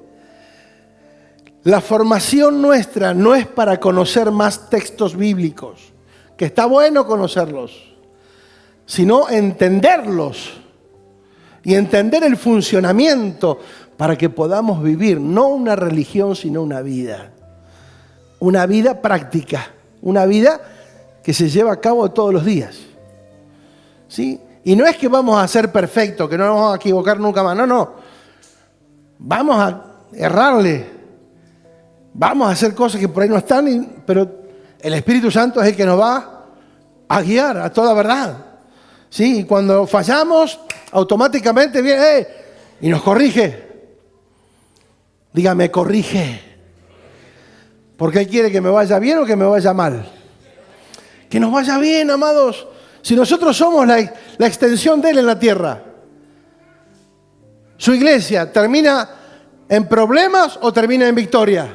La formación nuestra no es para conocer más textos bíblicos, que está bueno conocerlos, sino entenderlos y entender el funcionamiento para que podamos vivir, no una religión, sino una vida práctica, una vida que se lleva a cabo todos los días. ¿Sí? Y no es que vamos a ser perfectos, que no nos vamos a equivocar nunca más, no. Vamos a errarle, vamos a hacer cosas que por ahí no están, pero el Espíritu Santo es el que nos va a guiar a toda verdad. ¿Sí? Y cuando fallamos, automáticamente viene y nos corrige. Diga, me corrige. Porque Él quiere que me vaya bien o que me vaya mal. Que nos vaya bien, amados. Si nosotros somos la extensión de Él en la tierra. Su iglesia termina en problemas o termina en victoria.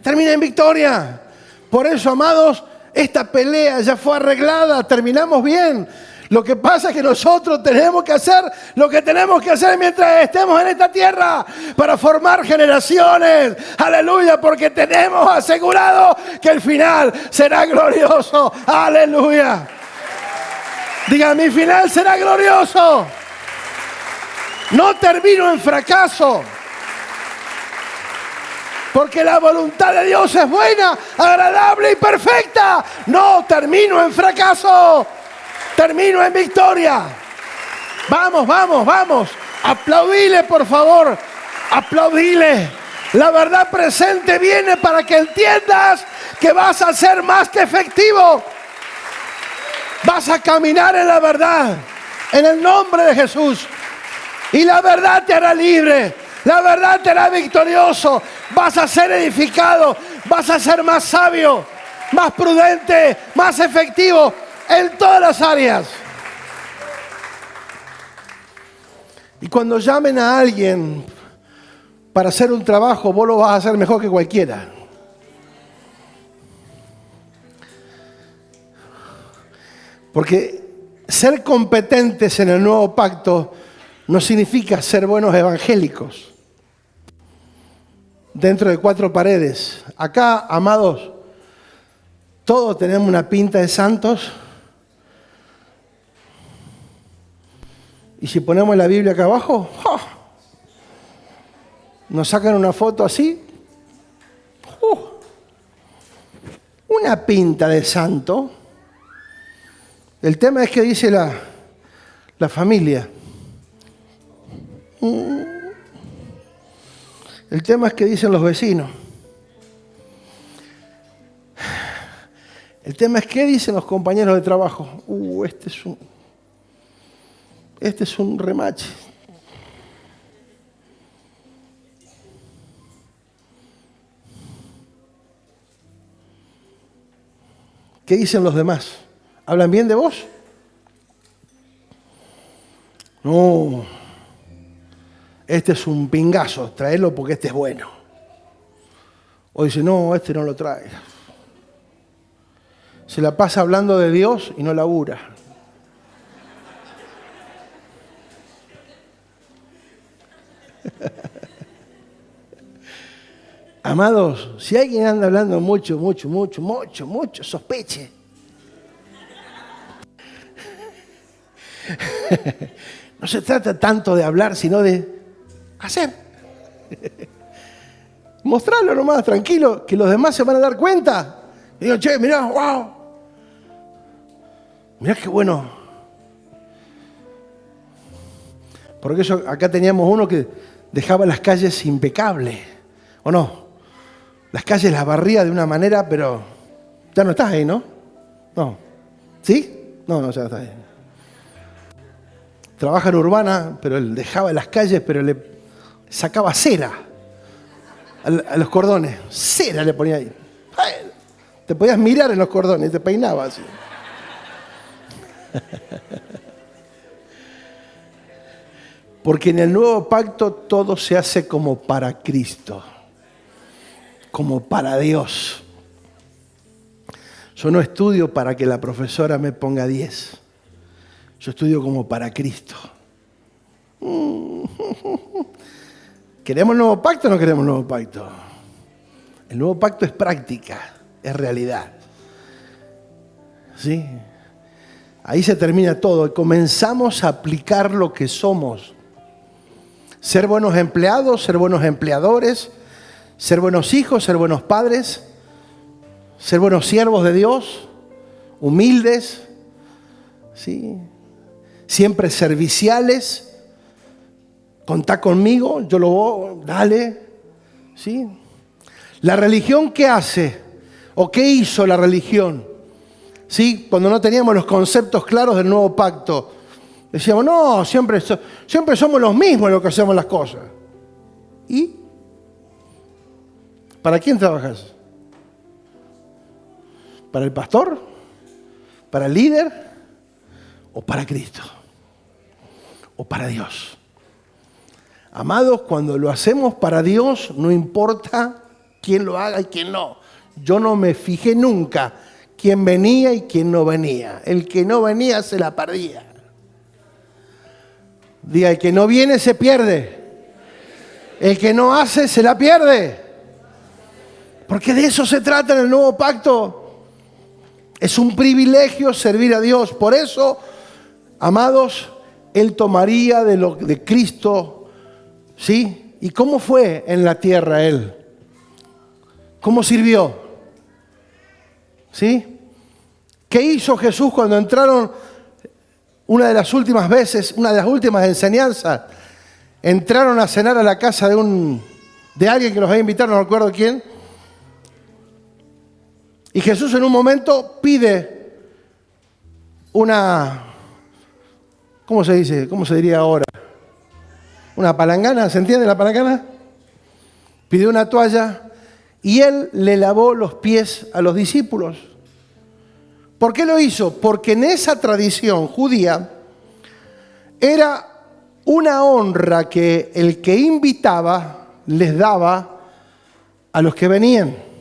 Termina en victoria. Por eso, amados, esta pelea ya fue arreglada. Terminamos bien. Lo que pasa es que nosotros tenemos que hacer lo que tenemos que hacer mientras estemos en esta tierra para formar generaciones. Aleluya, porque tenemos asegurado que el final será glorioso. Aleluya. Diga, mi final será glorioso. No termino en fracaso. Porque la voluntad de Dios es buena, agradable y perfecta. No termino en fracaso. Termino en victoria. Vamos, vamos, vamos. Aplaudile, por favor. Aplaudile. La verdad presente viene para que entiendas que vas a ser más que efectivo. Vas a caminar en la verdad. En el nombre de Jesús. Y la verdad te hará libre. La verdad te hará victorioso. Vas a ser edificado. Vas a ser más sabio. Más prudente. Más efectivo. En todas las áreas. Y cuando llamen a alguien para hacer un trabajo, vos lo vas a hacer mejor que cualquiera. Porque ser competentes en el nuevo pacto no significa ser buenos evangélicos dentro de 4 paredes. Acá, amados, todos tenemos una pinta de santos. Y si ponemos la Biblia acá abajo, ¡oh!, nos sacan una foto así. Una pinta de santo. El tema es que dice la familia. El tema es que dicen los vecinos. El tema es qué dicen los compañeros de trabajo. Este es un remache. ¿Qué dicen los demás? ¿Hablan bien de vos? No. Este es un pingazo, tráelo porque este es bueno. O dice, no, este no lo trae. Se la pasa hablando de Dios y no labura. Amados, si alguien anda hablando mucho, sospeche. No se trata tanto de hablar, sino de hacer. Mostrarlo nomás, tranquilo, que los demás se van a dar cuenta. Y digo, che, mirá, wow. Mirá qué bueno. Porque eso, acá teníamos uno que dejaba las calles impecables, ¿o no? Las calles las barría de una manera, pero ya no estás ahí, ¿no? No. ¿Sí? No, ya no estás ahí. Trabaja en Urbana, pero él dejaba las calles, pero le sacaba cera a los cordones. Cera le ponía ahí. Te podías mirar en los cordones, te peinaba así. Porque en el nuevo pacto todo se hace como para Cristo, como para Dios. Yo no estudio para que la profesora me ponga 10. Yo estudio como para Cristo. ¿Queremos el nuevo pacto o no queremos el nuevo pacto? El nuevo pacto es práctica, es realidad. ¿Sí? Ahí se termina todo y comenzamos a aplicar lo que somos. Ser buenos empleados, ser buenos empleadores, ser buenos hijos, ser buenos padres, ser buenos siervos de Dios, humildes, ¿sí? Siempre serviciales. Contá conmigo, yo lo voy, dale, ¿sí? La religión, ¿qué hace? ¿O qué hizo la religión? ¿Sí? Cuando no teníamos los conceptos claros del nuevo pacto, decíamos, no, siempre somos los mismos en lo que hacemos las cosas. ¿Y? ¿Para quién trabajas? ¿Para el pastor? ¿Para el líder? ¿O para Cristo? ¿O para Dios? Amados, cuando lo hacemos para Dios, no importa quién lo haga y quién no. Yo no me fijé nunca quién venía y quién no venía. El que no venía se la perdía. Diga, el que no viene se pierde. El que no hace se la pierde. Porque de eso se trata en el nuevo pacto. Es un privilegio servir a Dios. Por eso, amados, Él tomaría de Cristo, ¿sí? ¿Y cómo fue en la tierra Él? ¿Cómo sirvió? ¿Sí? ¿Qué hizo Jesús cuando entraron una de las últimas veces, una de las últimas enseñanzas? Entraron a cenar a la casa de alguien que los había invitado, no recuerdo quién. Y Jesús en un momento pide una, ¿cómo se dice? ¿Cómo se diría ahora? Una palangana, ¿se entiende la palangana? Pidió una toalla y Él le lavó los pies a los discípulos. ¿Por qué lo hizo? Porque en esa tradición judía era una honra que el que invitaba les daba a los que venían.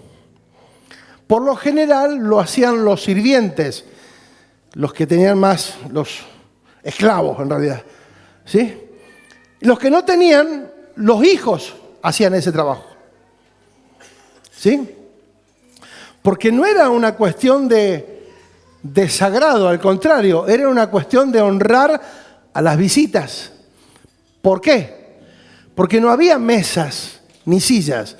Por lo general lo hacían los sirvientes, los que tenían más, los esclavos en realidad, ¿sí? Los que no tenían, los hijos hacían ese trabajo, ¿sí? Porque no era una cuestión de desagrado, al contrario, era una cuestión de honrar a las visitas. ¿Por qué? Porque no había mesas ni sillas.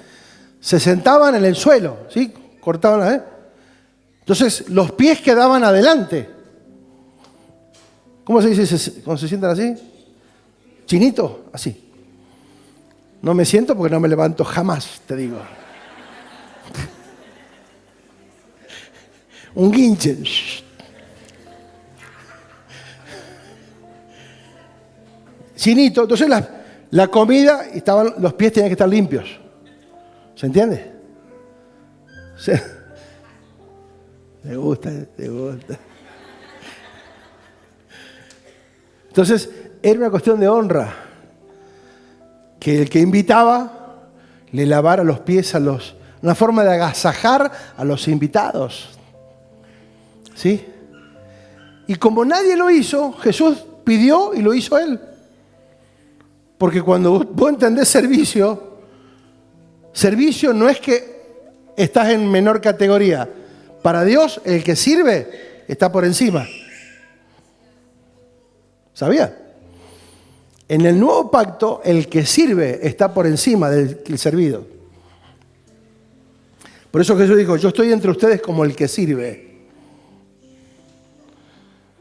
Se sentaban en el suelo, ¿sí? Cortaban, Entonces, los pies quedaban adelante. ¿Cómo se dice cuando se sientan así? Chinito, así. No me siento porque no me levanto jamás, te digo. Un guinche. Chinito, entonces la comida, los pies tenían que estar limpios. ¿Se entiende? ¿Sí? Te gusta. Entonces, era una cuestión de honra. Que el que invitaba le lavara los pies una forma de agasajar a los invitados. ¿Sí? Y como nadie lo hizo, Jesús pidió y lo hizo Él. Porque cuando vos entendés servicio no es que estás en menor categoría. Para Dios, el que sirve está por encima. ¿Sabía? En el nuevo pacto, el que sirve está por encima del servido. Por eso Jesús dijo, yo estoy entre ustedes como el que sirve.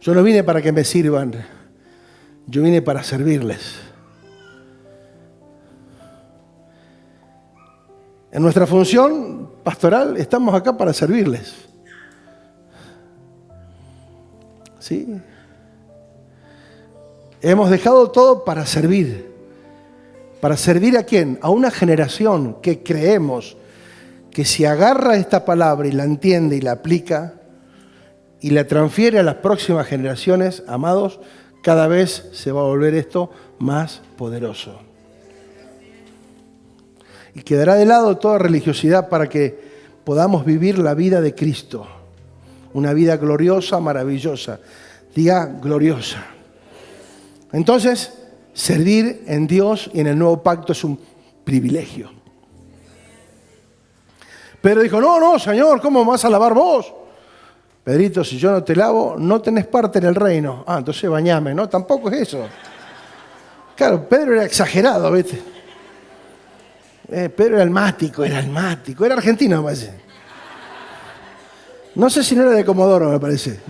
Yo no vine para que me sirvan, yo vine para servirles. En nuestra función pastoral estamos acá para servirles. ¿Sí? Hemos dejado todo para servir. ¿Para servir a quién? A una generación que creemos que si agarra esta palabra y la entiende y la aplica y la transfiere a las próximas generaciones, amados, cada vez se va a volver esto más poderoso. Y quedará de lado toda religiosidad para que podamos vivir la vida de Cristo. Una vida gloriosa, maravillosa. Diga gloriosa. Entonces, servir en Dios y en el nuevo pacto es un privilegio. Pedro dijo, no, Señor, ¿cómo vas a lavar vos? Pedrito, si yo no te lavo, no tenés parte en el reino. Ah, entonces bañame, ¿no? Tampoco es eso. Claro, Pedro era exagerado, ¿viste? Pedro era almático, era argentino, me parece. No sé si no era de Comodoro, me parece.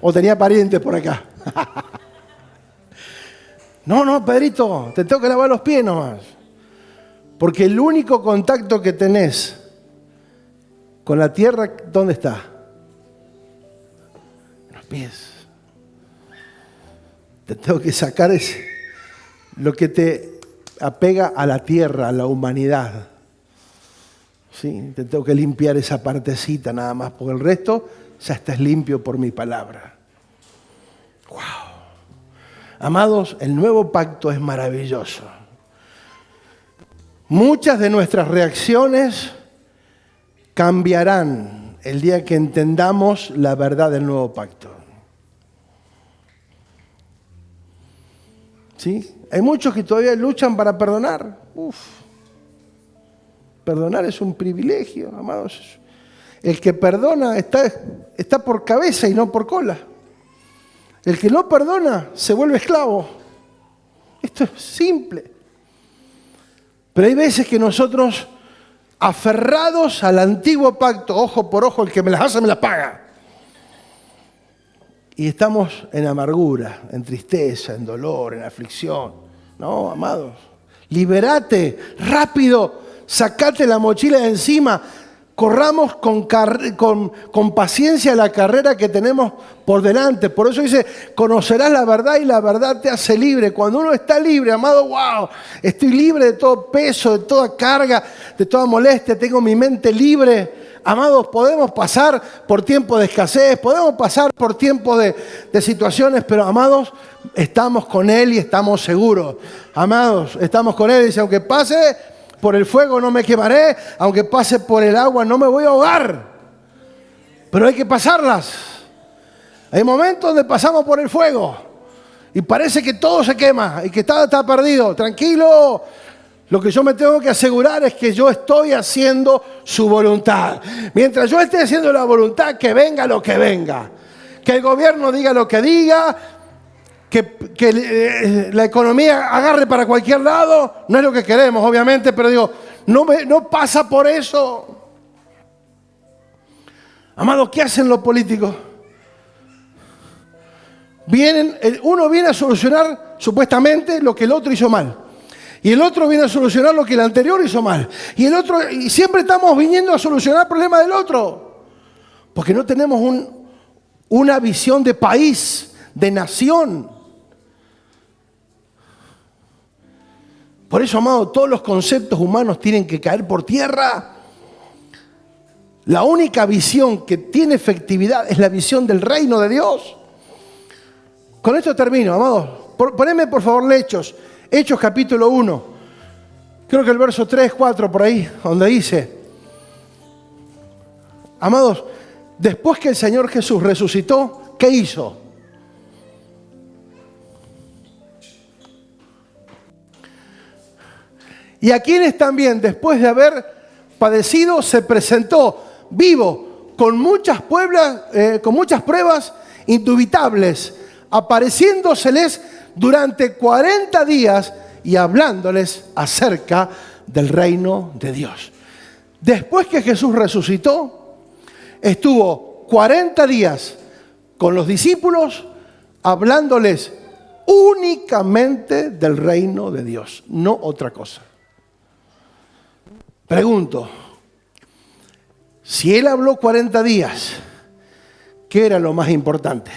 O tenía parientes por acá. No, Pedrito, te tengo que lavar los pies nomás. Porque el único contacto que tenés con la tierra, ¿dónde está? En los pies. Te tengo que sacar lo que te apega a la tierra, a la humanidad. Sí, te tengo que limpiar esa partecita nada más, porque el resto ya estás limpio por mi palabra. ¡Wow! Amados, el nuevo pacto es maravilloso. Muchas de nuestras reacciones cambiarán el día que entendamos la verdad del nuevo pacto. ¿Sí? Hay muchos que todavía luchan para perdonar. Perdonar es un privilegio, amados. El que perdona está por cabeza y no por cola. El que no perdona se vuelve esclavo. Esto es simple. Pero hay veces que nosotros, aferrados al antiguo pacto, ojo por ojo, el que me las hace me las paga. Y estamos en amargura, en tristeza, en dolor, en aflicción. No, amados, liberate, rápido, sacate la mochila de encima. Corramos con paciencia la carrera que tenemos por delante. Por eso dice, conocerás la verdad y la verdad te hace libre. Cuando uno está libre, amado, wow, estoy libre de todo peso, de toda carga, de toda molestia, tengo mi mente libre. Amados, podemos pasar por tiempos de escasez, podemos pasar por tiempos de situaciones, pero amados, estamos con Él y estamos seguros. Amados, estamos con Él y dice, aunque pase por el fuego no me quemaré, aunque pase por el agua no me voy a ahogar. Pero hay que pasarlas. Hay momentos donde pasamos por el fuego y parece que todo se quema y que todo está perdido. Tranquilo, lo que yo me tengo que asegurar es que yo estoy haciendo su voluntad. Mientras yo esté haciendo la voluntad, que venga lo que venga. Que el gobierno diga lo que diga, que la economía agarre para cualquier lado, no es lo que queremos, obviamente, pero digo, no pasa por eso. Amados, ¿qué hacen los políticos? Uno viene a solucionar supuestamente lo que el otro hizo mal. Y el otro viene a solucionar lo que el anterior hizo mal. Y siempre estamos viniendo a solucionar el problema del otro. Porque no tenemos una visión de país, de nación. Por eso, amado, todos los conceptos humanos tienen que caer por tierra. La única visión que tiene efectividad es la visión del reino de Dios. Con esto termino, amados. Poneme por favor Hechos capítulo 1. Creo que el verso 3, 4 por ahí, donde dice, amados, después que el Señor Jesús resucitó, ¿qué hizo? Y a quienes también, después de haber padecido, se presentó vivo, con muchas pruebas indubitables, apareciéndoseles durante 40 días y hablándoles acerca del reino de Dios. Después que Jesús resucitó, estuvo 40 días con los discípulos hablándoles únicamente del reino de Dios, no otra cosa. Pregunto, si Él habló 40 días, ¿qué era lo más importante?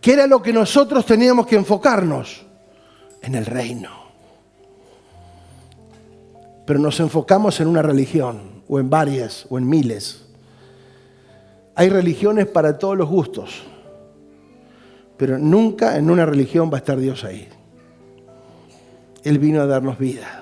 ¿Qué era lo que nosotros teníamos que enfocarnos? En el reino. Pero nos enfocamos en una religión, o en varias, o en miles. Hay religiones para todos los gustos, pero nunca en una religión va a estar Dios ahí. Él vino a darnos vida.